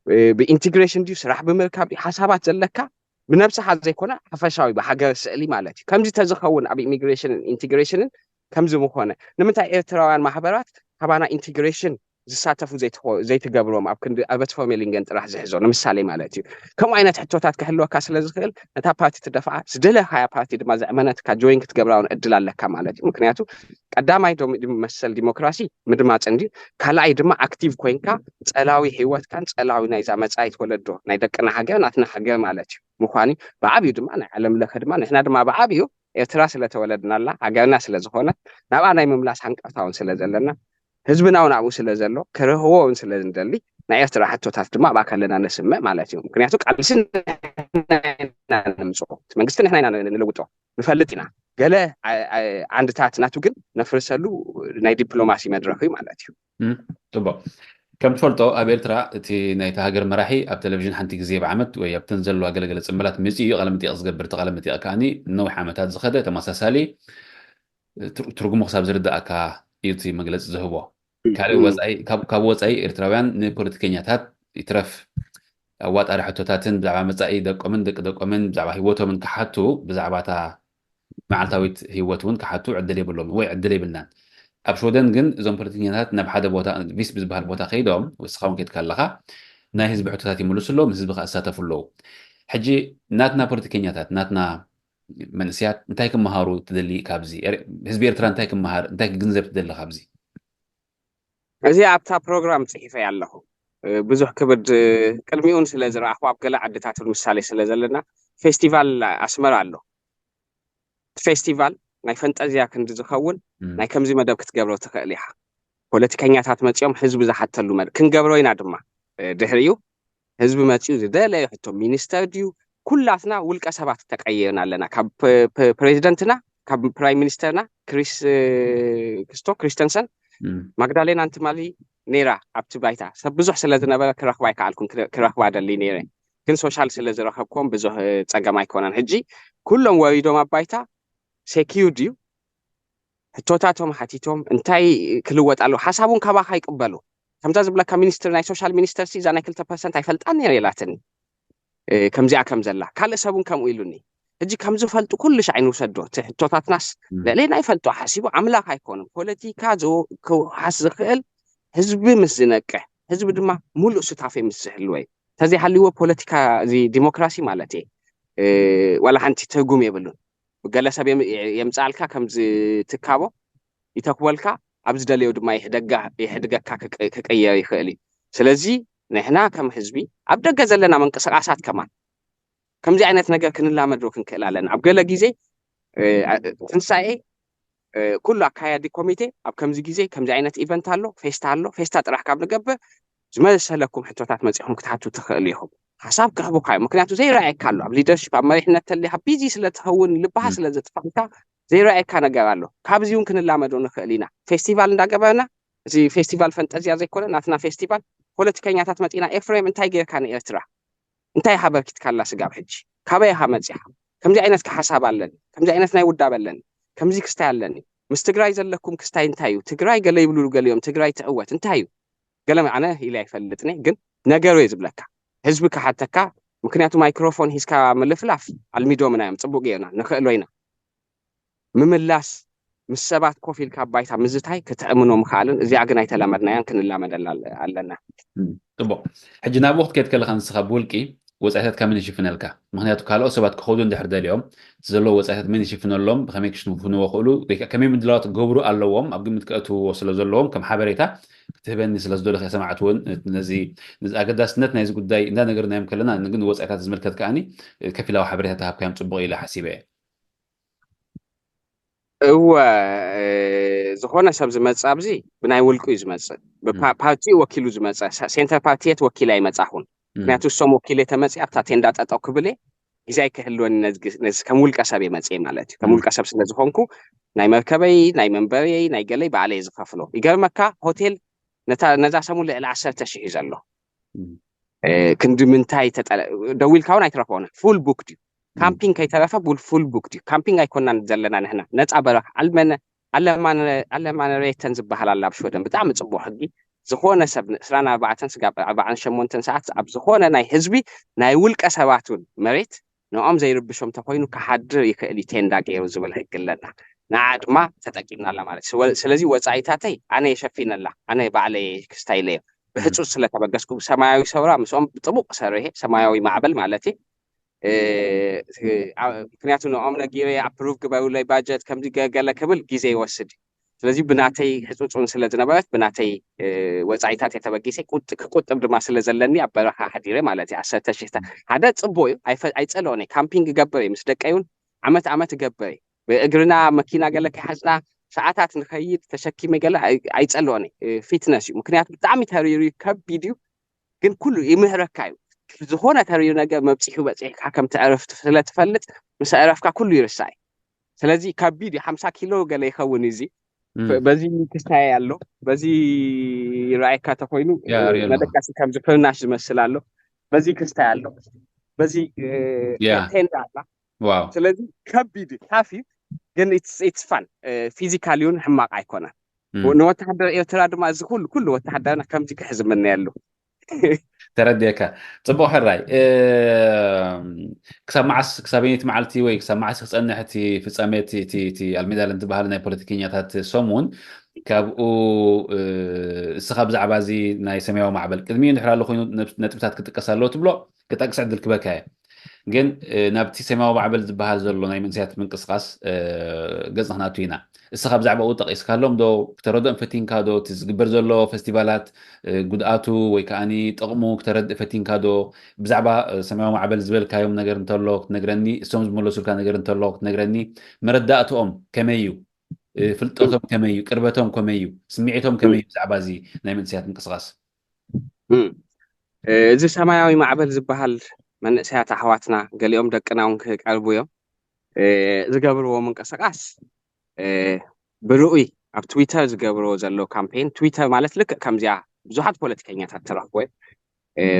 بإنتجريشن ديو سرح بمركب حسابات زلكا بنفس حد زي كنا حفشاوي بحاجة سألي مالتي كم زي تزخون أبي إميجريشن إنتجريشن كم زي مخونة نمتى إيرتراوان محبرات طبعا إنتجريشن زي ساتفو زي تقابلهم أبكن أبت فاميلينجنت راح زهزون مثالي مالتي كم عينة حتوتات كهلوها كاسل زخيل نتا بارتي تدفع سدلة هاي بارتي دم زعمنات كجوينك تقابلون أدلال لك مالتي ممكنياتو قدام يدوم مثل ديمقراطي مدمات عندي كلا يدما أكتيف كوينكا تلاوي حيوات كان تلاوي نايزا متعيت ولدو نايدكنا حاجة ناتنا حاجة مالتي مخاني بعبيو دما أنا علم لك دما إحنا دما بعبيو إتراس اللي تولدنا الله حاجة سلا زخونة نبغى نايم مملاس حنقطعون سلا زلنا ህዝብና አውናው ስለዘሎ ከረህዎን ስለዝንደሊ ናይ ኤርትራ ሕቶታት ድማ ባከለና ነስምዕ ማለት እዩ ምክንያቱ ቃልስን ነምጽኦ መንግስትን እሕና ንለውጦ ንፈልጥና ገለ አንድታት ናቱ ግን ነፍርሰሉ ናይ ዲፕሎማሲ መድረኽ ማለት እዩ ጥቦ ከም ትፈልጦ ኣብ ኤርትራ እቲ ናይ ሃገር መራሒ ኣብ ቴሌቪዥን ሓንቲ ግዜ ብዓመት ወይ ኣብ ተንዘሉ ኣገለገለ ጽምብላት መጽኡ ቃለመጠይቕ ዝገብር ተቃለመጠይቕ ካኒ ነዊሕ ዓመታት ዝኸደ ተመሳሳሊ ትርጉሙ ክሳብ ዝርዳእካ ኢቲ መግለጽ ዝህቦ ካብ ወጻኢ ኤርትራውያን ንፖለቲከኛታት ይትረፍ ኣዋጣሪ ሕቶታትን ብዛዕባ መጻኢ ደቆምን ደቂ ደቆምን ብዛዕባ ህይወቶምን ክሓቱ ብዛዕባታ መዓልታዊት ህይወት እውን ክሓቱ ዕድል የብሎም ወይ ዕድል የብልናን ኣብ ሾደን ግን እዞም ፖለቲከኛታት ናብ ሓደ ቦታ ቪስ ብዝበሃል ቦታ ከይዶም ወስኻውን ከይድካ ኣለኻ ናይ ህዝቢ ሕቶታት ይምልሱሎም ህዝቢ ክኣሳተፉ ኣለዉ ሕጂ ናትና ፖለቲከኛታት ናትና መንእስያት እንታይ ክመሃሩ ትደሊ ካብዚ ህዝቢ ኤርትራ እንታይ ክመሃር እንታይ ክግንዘብ ትደሊ ካብዚ እዚ ኣብታ ፕሮግራም ጽሒፈ ያለሁ ብዙሕ ክብድ ቅድሚኡን ስለ ዝረኣኹ ኣብ ገለ ዓድታት ምሳሌ ስለ ዘለና ፌስቲቫል ኣስመራ ኣሎ ፌስቲቫል ናይ ፈንጠዝያ ክንዲ ዝኸውን ናይ ከምዚ መደብ ክትገብሮ ትኽእል ኢኻ ፖለቲከኛታት መጽኦም ህዝቢ ዝሓተሉ ክንገብሮ ኢና ድማ ድሕሪኡ ህዝቢ መፅኡ ዝደለየ ሕቶ ሚኒስተር ድዩ ኩላትና ውልቀ ሰባት ተቀይርና ኣለና ካብ ፕሬዚደንትና ካብ ፕራይም ሚኒስተርና ክሪስተንሰን ማግዳሌና እንትማሊ ነይራ ኣብቲ ባይታ ሰብ ብዙሕ ስለ ዝነበረ ክረኽባ ይከኣልኩን ክረኽባ ደሊ ነይረ ግን ሶሻል ስለ ዝረኸብኩም ብዙሕ ፀገም ኣይኮነን ሕጂ ኩሎም ወሪዶም ኣብ ባይታ ሴኪዩር ድዩ ሕቶታቶም ሓቲቶም እንታይ ክልወጥ ኣሎ ሓሳቡን ካባኻ ይቅበሉ ከምዛ ዝብለካ ሚኒስትር ናይ ሶሻል ሚኒስተር ሲ እዛ ናይ 2% ኣይፈልጣን ነይረ የላትኒ ከምዚኣ ከም ዘላ ካልእ ሰቡን ከምኡ ኢሉኒ ሕጂ ከም ዝፈልጡ ኩልሽ ዓይኑ ሰዶ ሕቶታትናስ ለሌና ይፈልጡ ሓሲቡ ኣምላኽ ኣይኮኑን ፖለቲካ ክውሓስ ዝኽእል ህዝቢ ምስ ዝነቅሕ ህዝቢ ድማ ሙሉእ ስታፍ ምስ ዝህልወ ተዘይሃልይዎ ፖለቲካ እዚ ዲሞክራሲ ማለት ዋላ ሓንቲ ትርጉም የብሉን ገለሰብ የምፃልካ ከምዚ ትካቦ ይተክወልካ ኣብ ዝደልዮ ድማ ይሕድገካ ክቀየር ይኽእል እዩ ስለዚ ንሕና ከም ህዝቢ ኣብ ደገ ዘለና መንቀሳቃሳት ከማን ከምዚ ዓይነት ነገር ክንላመድሮ ክንክእል ኣለና ኣብ ገለ ግዜ ትንሳኤ ኩሉ ኣካያዲ ኮሚቴ ኣብ ከምዚ ግዜ ከምዚ ዓይነት ኢቨንት ኣሎ ፌስታ ጥራሕ ካብ ንገብር ዝመሰለኩም ሕቶታት መፂኹም ክትሓቱ ትኽእል ኢኹም ሓሳብ ክህቡካ እዩ ምክንያቱ ዘይረኣየካ ኣሎ ኣብ ሊደርሽፕ ኣብ መሪሕነት ተሊኻ ቢዚ ስለትኸውን ልባሃ ስለ ዘጥፋልካ ዘይረኣየካ ነገር ኣሎ ካብዚ እውን ክንላመዶ ንኽእል ኢና ፌስቲቫል እንዳገበርና እዚ ፌስቲቫል ፈንጠዝያ ዘይኮነ ናትና ፌስቲቫል ፖለቲከኛታት መፂና ኤፍሬም እንታይ ጌርካ ንኤርትራ እንታይ ሓበርኪትካላ ስጋብ ሕጂ ካበይኻ መፂኻ ከምዚ ዓይነት ክሓሳብ ኣለኒ ከምዚ ዓይነት ናይ ውዳብ ኣለኒ ከምዚ ክስታይ ኣለኒ ምስ ትግራይ ዘለኩም ክስታይ እንታይ እዩ ትግራይ ገለ ይብሉ ገሊኦም ትግራይ ትዕወት እንታይ እዩ ገለ ኣነ ኢለ ኣይፈልጥኒ ግን ነገሩ እዩ ዝብለካ ህዝቢ ክሓተካ ምክንያቱ ማይክሮፎን ሂዝካ ምልፍላፍ ኣልሚዶ ምናዮም ፅቡቅ ጌርና ንኽእሎ ኢና ምምላስ ምስ ሰባት ኮፍ ኢልካ ባይታ ምዝታይ ክትእምኖ ምኽኣልን እዚኣ ግን ኣይተለመድናያን ክንላመደላ ኣለና ጥቡቅ ሕጂ ናብ ወቅት ከይድ ከለካ ንስኻ ብውልቂ ወፃኢታት ከመይ ይሽፍነልካ ምክንያቱ ካልኦት ሰባት ክኸዱ እንድሕር ደልዮም ዘሎ ወፃኢታት መን ይሽፍነሎም ብከመይ ክሽፍንዎ ክእሉ ከመይ ምድላዋት ክገብሩ ኣለዎም ኣብ ግምት ክእትውዎ ስለ ዘለዎም ከም ሓበሬታ ክትህበኒ ስለ ዝደለኸ ሰማዕት እውን ነዚ ኣገዳስነት ናይዚ ጉዳይ እንዳነገርናዮም ከለና ግን ወፃኢታት ዝምልከት ከዓኒ ከፍ ኢላዊ ሓበሬታ ተሃብካዮም ፅቡቅ ኢለ ሓሲበ እየ እወ ዝኾነ ሰብ ዝመፅእ ኣብዚ ብናይ ውልቁ እዩ ዝመፅእ ብፓርቲ ወኪሉ ዝመፅእ ሴንተር ፓርቲየት ወኪል ኣይመፃኹን ምክንያቱ እሶም ወኪል ተመፅእ ኣብታ ቴንዳ ጠጠው ክብል ጊዜይ ክህልወኒ ነዚ ከም ውልቀ ሰብ የመፅእ ማለት እዩ ከም ውልቀ ሰብ ስለ ዝኾንኩ ናይ መርከበይ ናይ መንበረይ ናይ ገለይ ባዕለይ ዝኸፍሎ ይገርመካ ሆቴል ነዛ ሰሙን ልዕሊ 10,000 እዩ ዘሎ ክንዲ ምንታይ ደዊልካ እውን ኣይትረክቦን ፉል ቡክ ድዩ ካምፒንግ ከይተረፈ ፉል ቡክ ድዩ ካምፒንግ ኣይኮናን ዘለና ንሕና ነፃ በረኻ ኣለማነ ሬተን ዝበሃል ኣላ ኣብ ሽወደን ብጣዕሚ ፅቡቅ ሕጊ ዝኾነ ሰብ 24 ሰዓት ኣብ ዝኾነ ናይ ህዝቢ ናይ ውልቀ ሰባት እውን መሬት ንኦም ዘይርብሾም ተኮይኑ ክሓድር ይክእል ቴንዳ ገይሩ ዝብል ሕጊ ኣለና ንዓ ድማ ተጠቂምና ኣላ ማለት ስለዚ ወፃኢታተይ ኣነ የሸፊነላ ኣነ ባዕለይ ክስታይለዮ ብሕፁፅ ስለተበገስኩ ሰማያዊ ሰውራ ምስኦም ብጥቡቅ ሰርሐ ሰማያዊ ማዕበል ማለት ምክንያቱ ንኦም ነጊረ ኣፕሩቭ ግበሩለይ ባጀት ከምዚ ገለ ክብል ግዜ ይወስድ ስለዚ ብናተይ ሕፁፁን ስለ ዝነበረት ብናተይ ወፃኢታት የተበጊሰ ክቁጥብ ድማ ስለ ዘለኒ ኣብ በረኻ ሓዲረ ማለት እዩ 10,000 ሓደ ፅቡቅ እዩ ኣይፀልኦን ካምፒንግ ገብረ ምስ ደቀዩን ዓመት ገብረ ብእግርና መኪና ገለ ከይሓፅና ሰዓታት ንኸይድ ተሸኪመ ገለ ኣይፀልኦን ፊትነስ እዩ ምክንያቱ ብጣዕሚ ተሪሩ ከቢድ እዩ ግን ኩሉ ይምህረካ እዩ ዝኾነ ተሪሩ ነገር መብፂሑ በፂሕካ ከም ትዕረፍ ስለትፈልጥ ምስ ዕረፍካ ኩሉ ይርሳይ ስለዚ ከቢድ 50 ኪሎ ገለ ይኸውን እዚ በዚ ክስታይ ኣሎ በዚ ራይካ ተኮይኑ መደቃሲ ከም ዝፍርናሽ ዝመስል ኣሎ በዚ ክስታይ ኣሎ በዚ ቴንዳ ኣላ ዋው ስለዚ ከቢድ ካፊ ግን ኢትስ ፋን ፊዚካሊውን ሕማቅ ኣይኮነን ንወተሃደር ኤርትራ ድማ እዚ ኩሉ ወተሃደርና ከምዚ ክሕዝመና ያሉ ተረድየካ ፅቡቅ ሕራይ ክሳብ መዓስ ክሳብ የት መዓልቲ ወይ ክሳብ መዓስ ክፀንሕ እቲ ፍፃሜት እቲ ኣልሜዳል እንትበሃል ናይ ፖለቲከኛታት ሰሙን ካብኡ እስኻ ብዛዕባ እዚ ናይ ሰማያዊ ማዕበል ቅድሚኡ እንድሕር ኣሎ ኮይኑ ነጥብታት ክጥቀስ ኣለዎ ትብሎ ክጠቅስ ዕድል ክበካ እየ ግን ናብቲ ሰማያዊ ማዕበል ዝበሃል ዘሎ ናይ መንስያት ምንቅስቃስ ገፅ ንክናቱ ኢና እስኻ ብዛዕባ ኡ ጠቂስካሎም ዶ ክተረድኦም ፈቲንካ ዶ እቲ ዝግበር ዘሎ ፌስቲቫላት ጉድኣቱ ወይ ከዓኒ ጥቕሙ ክተረድእ ፈቲንካ ዶ ብዛዕባ ሰማያዊ ማዕበል ዝበልካዮም ነገር እንተሎ ክትነግረኒ እሶም ዝመለሱልካ ነገር እንተሎ ክትነግረኒ መረዳእትኦም ከመይ እዩ ፍልጠቶም ከመይ እዩ ቅርበቶም ከመይ እዩ ስምዒቶም ከመይ እዩ ብዛዕባ እዚ ናይ መንስያት ምንቅስቃስ እዚ ሰማያዊ ማዕበል ዝበሃል መንእሰያት ኣሕዋትና ገሊኦም ደቅና እውን ክቀርቡ እዮም ዝገብርዎ ምንቅስቃስ ብርኡይ ኣብ ትዊተር ዝገብርዎ ዘሎ ካምፔን ትዊተር ማለት ልክዕ ከምዚኣ ብዙሓት ፖለቲከኛታት ትረኽቦ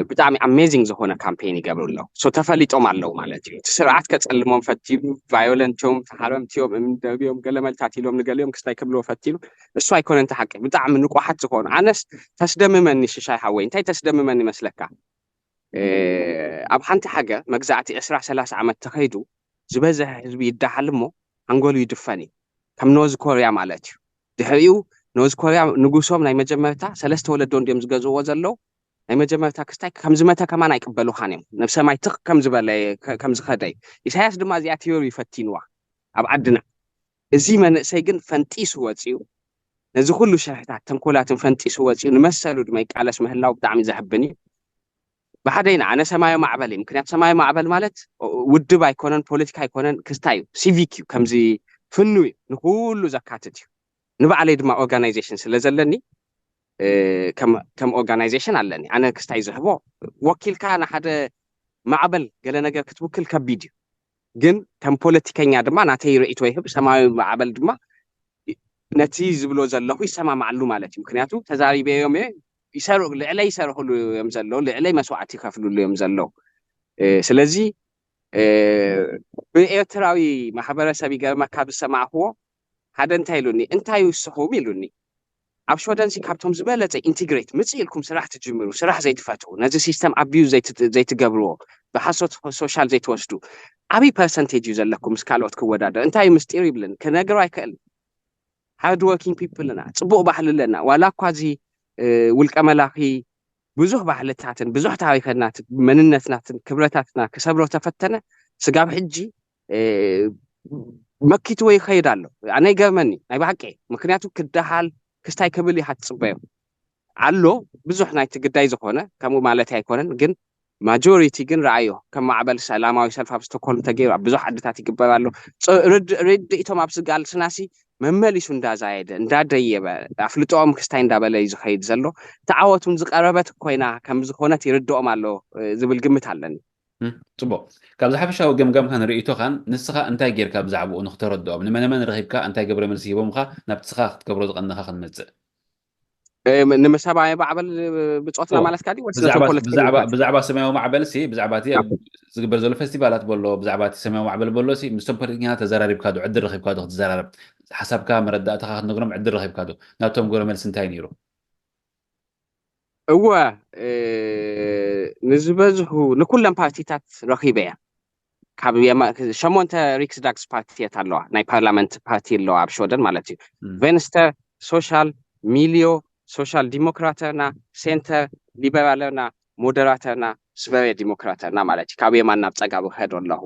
ብጣዕሚ ኣሜዚንግ ዝኾነ ካምፔን ይገብሩ ኣለዉ ሶ ተፈሊጦም ኣለዉ ማለት እዩ እቲ ስርዓት ከፀልሞም ፈቲኑ ቫዮለንትዮም ተሓረምትዮም እምደብዮም ገለመልታት ኢሎም ንገሊኦም ክስታይ ክብልዎ ፈቲኑ እሱ ኣይኮነን ተሓቂ ብጣዕሚ ንቑሓት ዝኾኑ ኣነስ ተስደምመኒ ሽሻይ ሓወይ እንታይ ተስደምመኒ መስለካ ኣብ ሓንቲ ሃገር መግዛእቲ 20-30 ዓመት ተኸይዱ ዝበዝሐ ህዝቢ ይዳሓል እሞ ኣንጎሉ ይድፈን እዩ ከም ኖርዝ ኮርያ ማለት እዩ ድሕሪኡ ኖርዝ ኮርያ ንጉሶም ናይ መጀመርታ 3 ወለዶ እንዲኦም ዝገዝእዎ ዘለዉ ናይ መጀመርታ ክስታይ ከም ዝመተ ከማን ኣይቅበሉኻን እዮም ናብ ሰማይ ትኽ ከም ዝበለ ከም ዝኸደ እዩ ኢሳያስ ድማ እዚኣ ቲዮሪ ይፈቲንዋ ኣብ ዓድና እዚ መንእሰይ ግን ፈንጢሱ ወፂኡ ነዚ ኩሉ ሸርሕታት ተንኮላትን ፈንጢሱ ወፂኡ ንመሰሉ ድማ ይቃለስ ምህላው ብጣዕሚ ዘሕብን እዩ ብሓደይና ኣነ ሰማያዊ ማዕበል እዩ ምክንያቱ ሰማያዊ ማዕበል ማለት ውድብ ኣይኮነን ፖለቲካ ኣይኮነን ክስታይ እዩ ሲቪክ እዩ ከምዚ ፍኑ እዩ ንኩሉ ዘካትት እዩ ንባዕለይ ድማ ኦርጋናይዜሽን ስለ ዘለኒ ከም ኦርጋናይዜሽን ኣለኒ ኣነ ክስታይ ዝህቦ ወኪልካ ንሓደ ማዕበል ገለ ነገር ክትውክል ከቢድ እዩ ግን ከም ፖለቲከኛ ድማ ናተይ ርእይቶ ይህብ ሰማያዊ ማዕበል ድማ ነቲ ዝብሎ ዘለኹ ይሰማማዓሉ ማለት እዩ ምክንያቱ ተዛሪበዮም ይሰርሑ ልዕለይ ይሰርሕሉ እዮም ዘለዉ ልዕለይ መስዋዕቲ ይከፍልሉ እዮም ዘለዉ ስለዚ ብኤርትራዊ ማሕበረሰብ ይገርመካ ዝሰማዕኽዎ ሓደ እንታይ ኢሉኒ እንታይ ይውስኹም ኢሉኒ ኣብ ሾደንሲ ካብቶም ዝበለፀ ኢንቲግሬት ምፅእ ኢልኩም ስራሕ ትጅምሩ ስራሕ ዘይትፈትዉ ነዚ ሲስተም ኣቢዩዝ ዘይትገብርዎ ብሓሶት ሶሻል ዘይትወስዱ ዓብይ ፐርሰንቴጅ እዩ ዘለኩም ምስ ካልኦት ክወዳደር እንታይ ምስጢር ይብልን ክነግሮ ኣይክእልን ሃርድ ወርኪንግ ፒፕል ኢና ፅቡቅ ባህሊ ኣለና ዋላ እኳ እዚ ውልቀ መላኺ ብዙሕ ባህልታትን ብዙሕ ታሪክናትን መንነትናትን ክብረታትና ክሰብሮ ተፈተነ ስጋብ ሕጂ መኪትዎ ይኸይድ ኣሎ ኣነ ይገርመኒ ናይ ባሕቂ ምክንያቱ ክዳሃል ክስታይ ክብል ይሓትፅበዮ ኣሎ ብዙሕ ናይቲ ግዳይ ዝኾነ ከምኡ ማለት ኣይኮነን ግን ማጆሪቲ ግን ረኣዮ ከም ማዕበል ሰላማዊ ሰልፍ ኣብ ስቶክሆልም ተገይሩ ኣብ ብዙሕ ዓድታት ይግበር ኣሎ ርድኢቶም ኣብ ስጋል ስናሲ መመሊሱ እንዳዛየደ እንዳደየበ ኣፍልጦኦም ክስታይ እንዳበለ እዩ ዝኸይድ ዘሎ ተዓወቱን ዝቀረበት ኮይና ከም ዝኾነት ይርድኦም ኣሎ ዝብል ግምት ኣለኒ ፅቡቅ ካብ ዝሓፈሻዊ ገምጋምካ ንርእይቶኻን ንስኻ እንታይ ጌርካ ብዛዕባኡ ንክተረድኦም ንመነመን ረኺብካ እንታይ ገብረ መልሲ ሂቦምካ ናብቲ ስኻ ክትገብሮ ዝቐንኻ ክንመፅእ ንመሰባዊ ማዕበል ብፆትና ማለትካ ዲ ብዛዕባ ሰማያዊ ማዕበል ሲ ብዛዕባ እቲ ዝግበር ዘሎ ፌስቲቫላት በሎ ብዛዕባ እቲ ሰማያዊ ማዕበል በሎ ሲ ምስቶም ፖለቲከኛታት ተዘራሪብካ ዶ ዕድል ረኺብካ ዶ ክትዘራረብ ሓሳብካ መረዳእትኻ ክትነግሮም ዕድል ረኺብካ ዶ ናብቶም ገብረ መልሲ እንታይ ነይሩ እወ ንዝበዝሑ ንኩሎም ፓርቲታት ረኺበ እያ ካብ ሸሞንተ ሪክስ ዳክስ ፓርቲታት ኣለዋ ናይ ፓርላመንት ፓርቲ ኣለዋ ኣብ ሾደን ማለት እዩ ቬንስተር ሶሻል ሚልዮ ሶሻል ዲሞክራተርና ሴንተር ሊበራለርና ሞደራተርና ስበሬ ዲሞክራተርና ማለት እዩ ካብ የማን ናብ ፀጋብ ክኸዶ ኣለኹ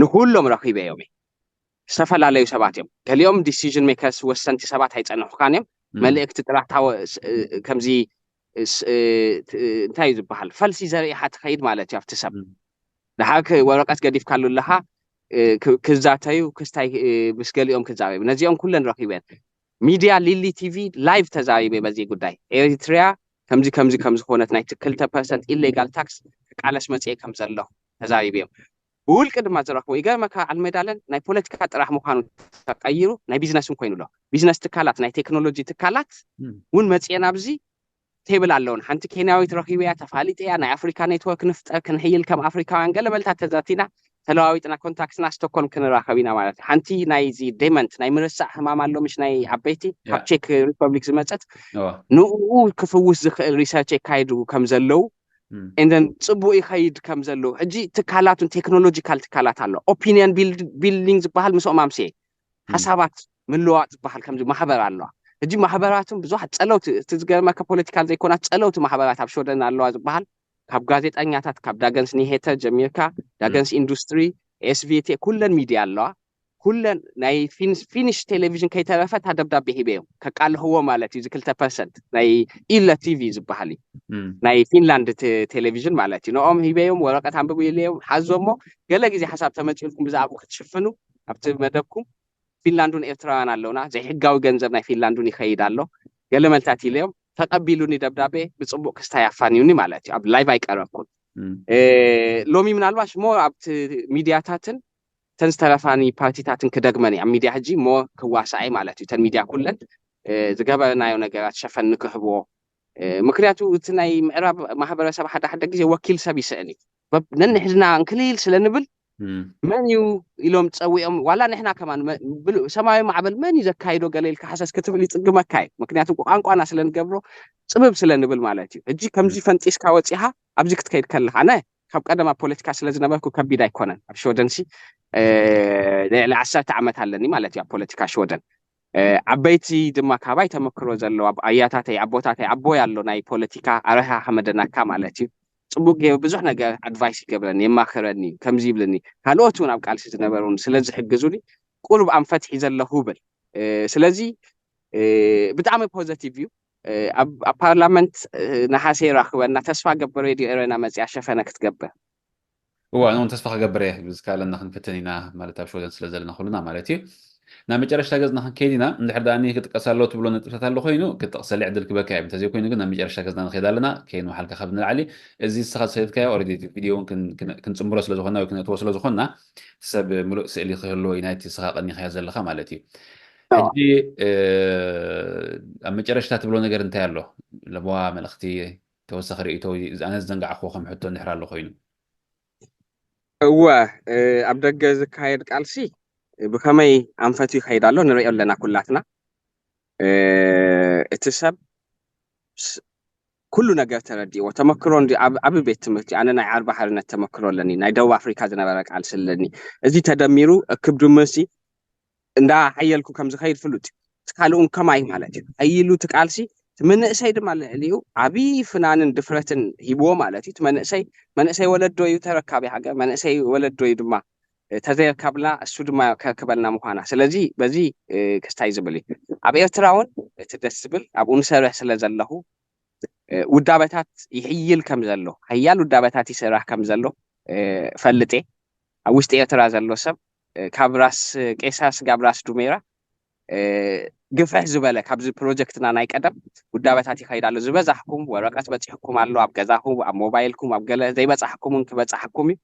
ንኩሎም ረኺበ እዮም ዝተፈላለዩ ሰባት እዮም ገሊኦም ዲሲዥን ሜከርስ ወሰንቲ ሰባት ኣይፀንሑካን እዮም መልእክቲ ጥራሕ ከምዚ እንታይ ዝበሃል ፈልሲ ዘርኢኻ ትኸይድ ማለት እዩ ኣብቲ ሰብ ድሓር ወረቀት ገዲፍካሉ ኣለኻ ክዛተዩ ክስታይ ምስ ገሊኦም ክዛረቡ ነዚኦም ኩለን ረኺበን ሚድያ ሊሊ ቲቪ ላይቭ ተዛሪበ በዚ ጉዳይ ኤሪትሪያ ከምዚ ዝኾነት ናይ 2% ኢሌጋል ታክስ ቃለስ መፅኤ ከም ዘለኹ ተዛሪበ እዮም ብውልቂ ድማ ዝረኽቦ ይገርመካ ኣልሜዳለን ናይ ፖለቲካ ጥራሕ ምዃኑ ተቀይሩ ናይ ቢዝነስን ኮይኑ ኣሎ ቢዝነስ ትካላት ናይ ቴክኖሎጂ ትካላት እውን መፅኤን ኣብዚ ቴብል ኣለውን ሓንቲ ኬንያዊት ረኺበያ ተፋሊጥያ ናይ ኣፍሪካ ኔትወርክ ንፍጠር ክንህይል ከም ኣፍሪካውያን ገለመልታት ተዛቲና ተለዋዊጥና ኮንታክትና ስቶክሆልም ክንራኸብ ኢና ማለት እዩ ሓንቲ ናይዚ ዴመንት ናይ ምርሳዕ ሕማም ኣሎ ምሽ ናይ ዓበይቲ ካብ ቼክ ሪፐብሊክ ዝመፀት ንኡ ክፍውስ ዝኽእል ሪሰርች የካይዱ ከም ዘለው እንደን ፅቡቅ ይኸይድ ከም ዘለው ሕጂ ትካላቱን ቴክኖሎጂካል ትካላት ኣሎ ኦፒኒየን ቢልዲንግ ዝበሃል ምስኦም ኣምስየ ሓሳባት ምልዋጥ ዝበሃል ከምዚ ማሕበር ኣለዋ ሕጂ ማሕበራቱን ብዙሓት ፀለውቲ ትዝገርመካ ፖለቲካል ዘይኮናት ፀለውቲ ማሕበራት ኣብ ሾደን ኣለዋ ዝበሃል ካብ ጋዜጠኛታት ካብ ዳገንስ ኒሄተር ጀሚርካ ዳገንስ ኢንዱስትሪ ኤስቪቲ ኩለን ሚድያ ኣለዋ ኩለን ናይ ፊኒሽ ቴሌቪዥን ከይተረፈት ደብዳቤ ሂበዮም ከቃልህዎ ማለት እዩ 2% ናይ ኢለ ቲቪ ዝበሃል ናይ ፊንላንድ ቴሌቪዥን ማለት እዩ ንኦም ሂበዮም ወረቀት አንብቡ ኢሎም ሓዞሞ ገለ ግዜ ሓሳብ ተመጪልኩም ብዛዕባ ክትሽፍኑ ኣብቲ መደብኩም ፊንላንዱን ኤርትራውያን ኣለውና ዘይሕጋዊ ገንዘብ ናይ ፊንላንዱን ይኸይድ ኣሎ ገለ መልታት ኢሎም ተቀቢሉኒ ደብዳቤ ብጽቡቅ ክስታይ ኣፋንዩኒ ማለት እዩ ኣብ ላይቭ ኣይቀረብኩን ሎሚ ምናልባሽ ሞ ኣብቲ ሚድያታትን ተን ዝተረፋኒ ፓርቲታትን ክደግመኒ ኣብ ሚድያ ሕጂ ሞ ክዋሳይ ማለት እዩ ተን ሚድያ ኩለን ዝገበርናዮ ነገራት ሸፈን ንክህብዎ ምክንያቱ እቲ ናይ ምዕራብ ማሕበረሰብ ሓደ ሓደ ግዜ ወኪል ሰብ ይስእኒ ነንሕና እንክሊል ስለንብል መን እዩ ኢሎም ፀዊኦም ዋላ ንሕና ከማን ሰማያዊ ማዕበል መን እዩ ዘካይዶ ገሌል ክሓሰስ ክትብል ይፅግመካ እዩ ምክንያቱ ቋንቋና ስለንገብሮ ፅብብ ስለንብል ማለት እዩ ሕጂ ከምዚ ፈንጢስካ ወፂኻ ኣብዚ ክትከይድ ከለኻ ኣነ ካብ ቀደማ ፖለቲካ ስለዝነበርኩ ከቢድ ኣይኮነን ኣብ ሾደንሲ ልዕሊ 10 ዓመት ኣለኒ ማለት እዩ ኣብ ፖለቲካ ሾደን ዓበይቲ ድማ ካባይ ተመክሮ ዘለዎ ኣያታተይ ኣቦታተይ ኣቦይ ኣሎ ናይ ፖለቲካ ኣረሃ ሓመደናካ ማለት እዩ ጽቡቅ ብዙሕ ነገር ኣድቫይስ ይገብረኒ የማኽረኒ ከምዚ ይብለኒ ካልኦት እውን ኣብ ቃልሲ ዝነበሩን ስለዝሕግዙኒ ቁርብ ኣንፈትሒ ዘለኹ ብል ስለዚ ብጣዕሚ ፖዚቲቭ እዩ ኣብ ፓርላመንት ነሓሴ ይራኽበና ተስፋ ገበረ ሬድዮ ኤረና መፅያ ሸፈነ ክትገብር እዋን እውን ተስፋ ክገብር እየ ብዝካለና ክንፍትን ኢና ማለት ኣብ ሾደን ስለ ዘለና ኩሉና ማለት እዩ ናብ መጨረሻ ገጽና ክንከይድ ኢና እንድሕር ዳኣኒ ክጥቀስ ኣሎ ትብሎ ነጥብታት ኣሎ ኮይኑ ክትጠቕሰሊ ዕድል ክበካ እዩ እንተዘይ ኮይኑ ግን ናብ መጨረሻ ገጽና ንኸይድ ኣለና ከይንወሓልካ ካብ ንላዕሊ እዚ ንስኻ ዝሰደድካዮ ኦልሬዲ ቪድዮ እውን ክንፅምሮ ስለ ዝኾንና ወይ ክነእትዎ ስለ ዝኾንና ሰብ ሙሉእ ስእሊ ክህልዎ እዩ ናይቲ ንስኻ ቀኒኻዮ ዘለኻ ማለት እዩ ሕጂ ኣብ መጨረሻ ትብሎ ነገር እንታይ ኣሎ ለቦዋ መልእኽቲ ተወሳኺ ርእቶ ኣነ ዝዘንጋዕኽዎ ከም ሕቶ እንድሕር ኣሎ ኮይኑ እወ ኣብ ደገ ዝካየድ ቃልሲ ብከመይ ኣንፈቱ ይኸይድ ኣሎ ንሪኦ ኣለና ኩላትና እቲ ሰብ ኩሉ ነገር ተረዲእዎ ተመክሮ ኣብ ቤት ትምህርቲ ኣነ ናይ ዓርባ ሓርነት ተመክሮ ኣለኒ ናይ ደቡብ ኣፍሪካ ዝነበረ ቃልሲ ኣለኒ እዚ ተደሚሩ እክብ ድምሲ እንዳ ሓየልኩ ከም ዝኸይድ ፍሉጥ ካልኡን ከማይ ማለት እዩ ሓይሉ እቲ ቃልሲ መንእሰይ ድማ ልዕሊኡ ዓብዪ ፍናንን ድፍረትን ሂብዎ ማለት እዩ መንእሰይ ወለዶ እዩ ተረካቢ ሃገር መንእሰይ ወለዶ እዩ ድማ ተዘይርካብላ እሱ ድማ ከርክበልና ምኳና ስለዚ በዚ ክስታይ ዝብል እዩ ኣብ ኤርትራ እውን እቲ ደስ ዝብል ኣብኡ ንሰርሕ ስለ ዘለኹ ውዳበታት ይሕይል ከም ዘሎ ሓያል ውዳበታት ይስራሕ ከም ዘሎ ፈልጤ ኣብ ውሽጢ ኤርትራ ዘሎ ሰብ ካብ ራስ ቄሳስ ጋብ ራስ ዱሜራ ግፍሕ ዝበለ ካብዚ ፕሮጀክትና ናይ ቀደም ውዳበታት ይኸይድ ኣሎ ዝበዛሕኩም ወረቀት በፂሕኩም ኣሎ ኣብ ገዛኹም ኣብ ሞባይልኩም ኣብ ገለ ዘይበፃሕኩምን ክበፃሕኩም እዩ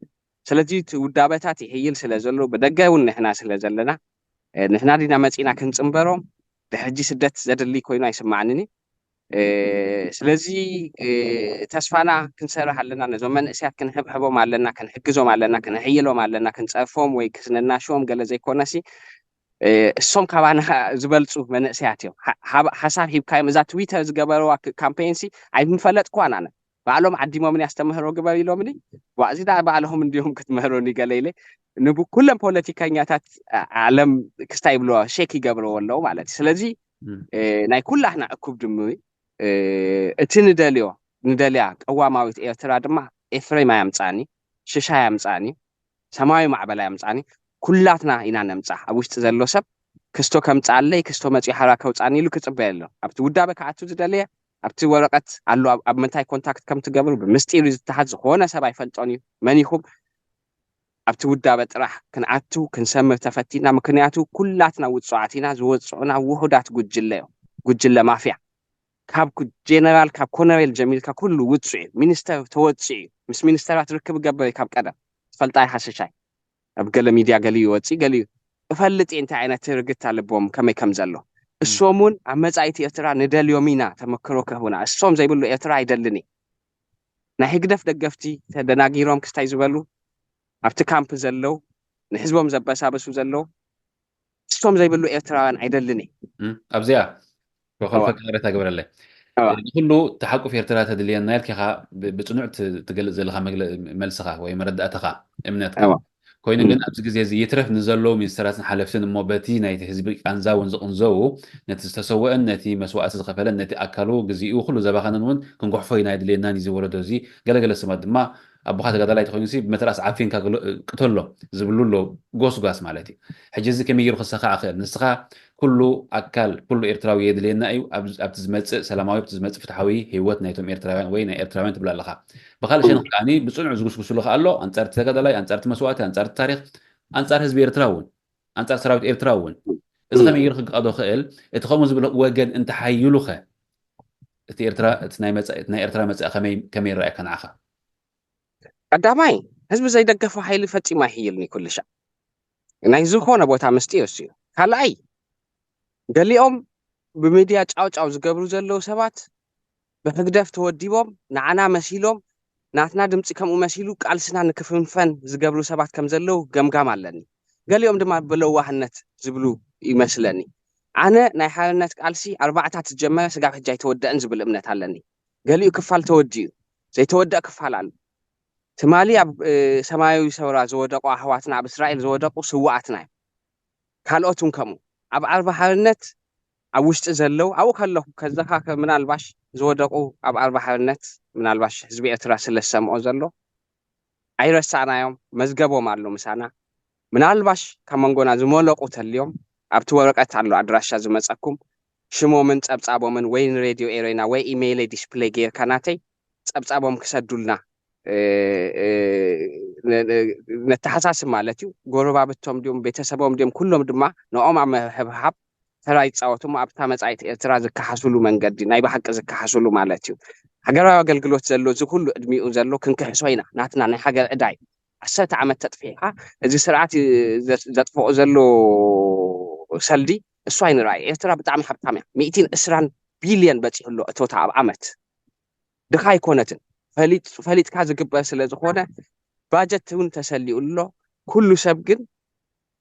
ስለዚ እቲ ውዳበታት ይሕይል ስለ ዘሎ ብደገ እውን ንሕና ስለ ዘለና ንሕና ዲና መፂና ክንፅምበሮም ብሕጂ ስደት ዘድሊ ኮይኑ ኣይስማዕንኒ ስለዚ ተስፋና ክንሰርሕ ኣለና ነዞም መንእስያት ክንሕብሕቦም ኣለና ክንሕግዞም ኣለና ክንሕይሎም ኣለና ክንፀርፎም ወይ ክስንናሽዎም ገለ ዘይኮነሲ እሶም ካባና ዝበልፁ መንእስያት እዮም ሓሳብ ሂብካዮም እዛ ትዊተር ዝገበረዋ ካምፔንሲ ኣይምፈለጥኳን ኣነ ባዕሎም ዓዲሞምን ያስተምህሮ ግበር ኢሎምኒ ዋእዚዳ ባዕልኹም እንዲሁም ክትምህሩኒ ገለ ኢለ ኩሎም ፖለቲከኛታት ዓለም ክስታይ ይብልዎ ሼክ ይገብርዎ ኣለዉ ማለት እዩ ስለዚ ናይ ኩላህና እኩብ ድምዊ እቲ ንደልያ ቀዋማዊት ኤርትራ ድማ ኤፍሬም ኣያምፃኒ ሽሻ ኣያምፃኒ ሰማያዊ ማዕበል ኣያምፃኒ ኩላትና ኢና ነምፃሕ ኣብ ውሽጢ ዘሎ ሰብ ክስቶ ከምፃለይ ክስቶ መፂኡ ሓራ ከውፃኒ ኢሉ ክፅበየ ኣሎ ኣብቲ ውዳበ ከኣቱ ዝደለየ ኣብቲ ወረቀት ኣሎ ኣብ ምንታይ ኮንታክት ከም ትገብሩ ብምስጢሩ ዝተሓዝ ዝኾነ ሰብ ኣይፈልጦን እዩ መን ኢኹም ኣብቲ ውዳበ ጥራሕ ክንኣቱ ክንሰምር ተፈቲና ምክንያቱ ኩላትና ውፅዋዕት ኢና ዝወፅዑና ውሁዳት ጉጅለ እዮም ጉጅለ ማፍያ ካብ ጀነራል ካብ ኮሎኔል ጀሚልካ ኩሉ ውፅዕ እዩ ሚኒስተር ተወፅዕ እዩ ምስ ሚኒስተራት ርክብ ገበረ ካብ ቀደም ትፈልጣይ ሓሸሻይ ኣብ ገለ ሚድያ ገሊዩ ወፅእ ገሊዩ እፈልጥ እንታይ ዓይነት ርግት ኣለቦም ከመይ ከም ዘሎ እሶም እውን ኣብ መጻኢት ኤርትራ ንደልዮም ኢና ተመክሮ ክህቡና እሶም ዘይብሉ ኤርትራ ኣይደልኒ ናይ ህግደፍ ደገፍቲ ተደናጊሮም ክስታይ ዝበሉ ኣብቲ ካምፕ ዘለው ንህዝቦም ዘበሳበሱ ዘለው እሶም ዘይብሉ ኤርትራውያን ኣይደልኒ ኣብዚያ ብኸልፈ ቅሬታ ግብረለይ ኩሉ ተሓቁፍ ኤርትራ ተድልየና ኢልካ ብፅኑዕ ትገልፅ ዘለካ መልስኻ ወይ መረዳእትኻ እምነትካ ኮይኑ ግን ኣብዚ ግዜ እዚ ይትረፍ ንዘለዉ ሚኒስተራትን ሓለፍትን እሞ በቲ ናይቲ ህዝቢ ቃንዛ እውን ዝቕንዘቡ ነቲ ዝተሰወአን ነቲ መስዋእቲ ዝኸፈለን ነቲ ኣካሉ ግዜኡ ኩሉ ዘባኸንን እውን ክንጎሕፎ ኢና የድልየናን እዩ ዝወረዶ እዚ ገለገለ ስማት ድማ ኣቦኻ ተጋዳላይ ተኮይኑ ብመትራስ ዓፊንካ ቅተሎ ዝብሉ ኣሎ ጎስጓስ ማለት እዩ ሕጂ እዚ ከመይ ገይሩ ክስኻዕ ክእል ንስኻ ኩሉ ኣካል ኩሉ ኤርትራዊ የድልየና እዩ ኣብቲ ዝመፅእ ሰላማዊ ኣብቲ ዝመፅእ ፍትሓዊ ሂወት ናይቶም ኤርትራውያን ወይ ናይ ኤርትራውያን ትብላ ኣለኻ ብካልእ ሸነኽ ከዓኒ ብፅኑዕ ዝጉስጉስሉካ ኣሎ ኣንፃርቲ ተጋዳላይ ኣንፃርቲ መስዋእቲ ኣንፃርቲ ታሪክ ኣንፃር ህዝቢ ኤርትራ እውን ኣንፃር ሰራዊት ኤርትራ እውን እዚ ከመይ ገይሩ ክቀዶ ክእል እቲ ከምኡ ዝብል ወገን እንተሓይሉኸ ናይ ኤርትራ መጻኢ ከመይ ረኣየካ ንዓኻ ቀዳማይ ህዝቢ ዘይደገፈ ሓይሊ ፈጺማ ይሕይልኒ ኩሉ ሻዕ ናይ ዝኾነ ቦታ ምስጢ እዩ ካልኣይ ገሊኦም ብሚድያ ጫውጫው ዝገብሩ ዘለዉ ሰባት ብህግደፍ ተወዲቦም ንዓና መሲሎም ናትና ድምፂ ከምኡ መሲሉ ቃልስና ንክፍንፈን ዝገብሩ ሰባት ከም ዘለዉ ገምጋም ኣለኒ ገሊኦም ድማ ብለዋህነት ዝብሉ ይመስለኒ ኣነ ናይ ሓርነት ቃልሲ 4 ዝጀመረ ስጋብ ሕጂ ኣይተወድአን ዝብል እምነት ኣለኒ ገሊኡ ክፋል ተወዲኡ ዘይተወድአ ክፋል ኣሎ ትማሊ ኣብ ሰማያዊ ሰውራ ዝወደቁ ኣሕዋትና ኣብ እስራኤል ዝወደቁ ስዋኣትና እዮም ካልኦትን ከምኡ ኣብ ዓርቢ ሓርነት ኣብ ውሽጢ ዘለው ኣብኡ ከለኹ ከዘኻ ምናልባሽ ዝወደቁ ኣብ ዓርቢ ሓርነት ምናልባሽ ህዝቢ ኤርትራ ስለ ዝሰምዖ ዘሎ ኣይረሳዕናዮም መዝገቦም ኣሎ ምሳና ምናልባሽ ካብ መንጎና ዝመለቁ ተልዮም ኣብቲ ወረቀት ኣሎ ኣድራሻ ዝመፀኩም ሽሞምን ፀብፃቦምን ወይ ንሬድዮ ኤሬና ወይ ኢሜይል ዲስፕሌይ ጌርካ ናተይ ፀብፃቦም ክሰዱልና ነተሓሳስብ ማለት እዩ ጎረባብቶም ድዮም ቤተሰቦም ድዮም ኩሎም ድማ ንኦም ኣብ ምሕብሓብ ተራ ይፃወቱ ኣብታ መጻኢት ኤርትራ ዝከሓስሉ መንገዲ ናይ ብሓቂ ዝከሓስሉ ማለት እዩ ሃገራዊ ኣገልግሎት ዘሎ እዚ ኩሉ ዕድሚኡ ዘሎ ክንክሕሶ ኢና ናትና ናይ ሃገር ዕዳ እዩ 10 ዓመት ተጥፊዕካ እዚ ስርዓት ዘጥፍኦ ዘሎ ሰልዲ እሱ ኣይንርኣይ ኤርትራ ብጣዕሚ ሃብታም እያ 120 ቢልዮን በፂሕሎ እቶታ ኣብ ዓመት ድኻ ኣይኮነትን ፈሊጥካ ዝግበር ስለ ዝኾነ ባጀት እውን ተሰሊኡ ኣሎ ኩሉ ሰብ ግን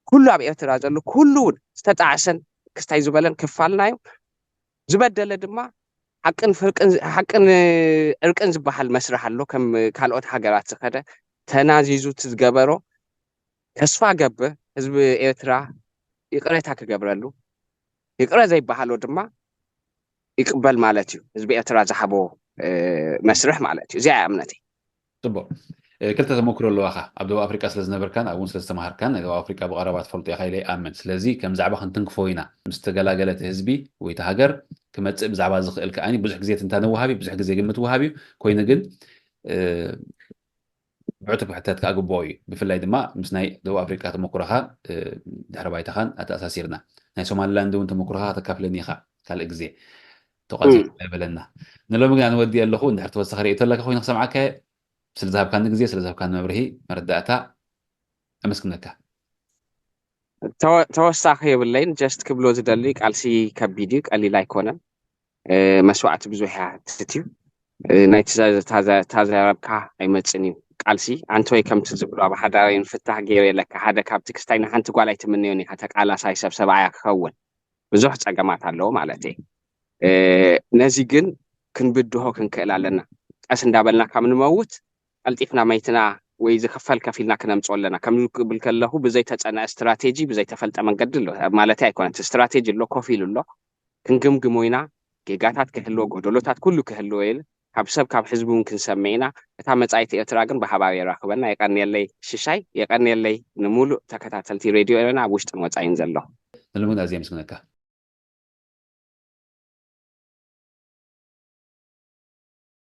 ኩሉ ኣብ ኤርትራ ዘሎ ኩሉ እውን ዝተጣዕሰን ክስታይ ዝበለን ክፋልናዮ ዝበደለ ድማ ሓቅን ዕርቅን ዝበሃል መስርሕ ኣሎ ከም ካልኦት ሃገራት ዝኸደ ተናዚዙ ዝገበሮ ተስፋ ገብር ህዝቢ ኤርትራ ይቅሬታ ክገብረሉ ይቅረ ዘይበሃሎ ድማ ይቅበል ማለት እዩ ህዝቢ ኤርትራ ዝሓቦ መስርሕ ማለት እዩ እዚኣ እምነተይ ጽቡቅ ክልተ ተመክሮ ኣለዋኻ ኣብ ደቡብ ኣፍሪቃ ስለ ዝነበርካን ኣብውን ስለ ዝተማሃርካን ናይ ደቡብ ኣፍሪቃ ብቐረባ ትፈልጦ ኢኻ ኢለ ይኣምን ስለዚ ከም ዛዕባ ክንትንክፎ ኢና ምስ ተገላገለት ህዝቢ ወይ እቲ ሃገር ክመፅእ ብዛዕባ ዝኽእል ከዓኒ ብዙሕ ግዜ ትንታነ ወሃቢ ብዙሕ ግዜ ግምት ወሃቢ ኮይኑ ግን ብዕቱብ ሕተት ከዓ ግብኦ እዩ ብፍላይ ድማ ምስ ናይ ደቡብ ኣፍሪቃ ተመክሮኻ ድሕረ ባይታኻን ኣተኣሳሲርና ናይ ሶማሊላንድ እውን ተመክሮኻ ተካፍለኒ ኢኻ ካልእ ግዜ ተቋፂሩ ይበለና ንሎሚ ግን ኣነ ወዲ ኣለኹ እንድሕር ተወሳኺ ርእቶ ኣለካ ኮይኑ ክሰምዓከ ስለዝሃብካኒ ግዜ ስለዝሃብካኒ መብርሂ መረዳእታ ኣመስግነካ ተወሳኺ የብለይን ጀስት ክብሎ ዝደሊ ቃልሲ ከቢድ እዩ ቀሊል ኣይኮነን መስዋዕቲ ብዙሕ እያ ትትዩ ናይ ተዛረብካ ኣይመፅን እዩ ቃልሲ አንተ ወይ ከምቲ ዝብሉ ኣብ ሓዳራዊ ፍታሕ ገይረ ለካ ሓደ ካብቲ ክስታይ ንሓንቲ ጓል ኣይትምንዮን ኢኻ ተቃላሳይ ሰብ ሰብኣያ ክኸውን ብዙሕ ፀገማት ኣለዎ ማለት እዩ ነዚ ግን ክንብድሆ ክንክእል ኣለና ቀስ እንዳበልና ካብ ንመውት ቀልጢፍና መይትና ወይ ዝኽፈል ከፊልና ክነምፅኦ ኣለና ከም ዝብል ከለኹ ብዘይ ተፀንዐ ስትራቴጂ ብዘይ ተፈልጠ መንገዲ ኣሎ ማለት ኣይኮነን ስትራቴጂ ኣሎ ኮፍ ኢሉ ኣሎ ክንግምግሞ ኢና ጌጋታት ክህልዎ ጎደሎታት ኩሉ ክህልዎ ኢል ካብ ሰብ ካብ ህዝቢ እውን ክንሰምዕ ኢና እታ መጻኢት ኤርትራ ግን ብሓባር የራኽበና የቀኒየለይ ሽሻይ የቀኒየለይ ንሙሉእ ተከታተልቲ ሬድዮ ኤረና ኣብ ውሽጥን ወፃኢን ዘሎ ንልሙን ኣዝየ ምስግነካ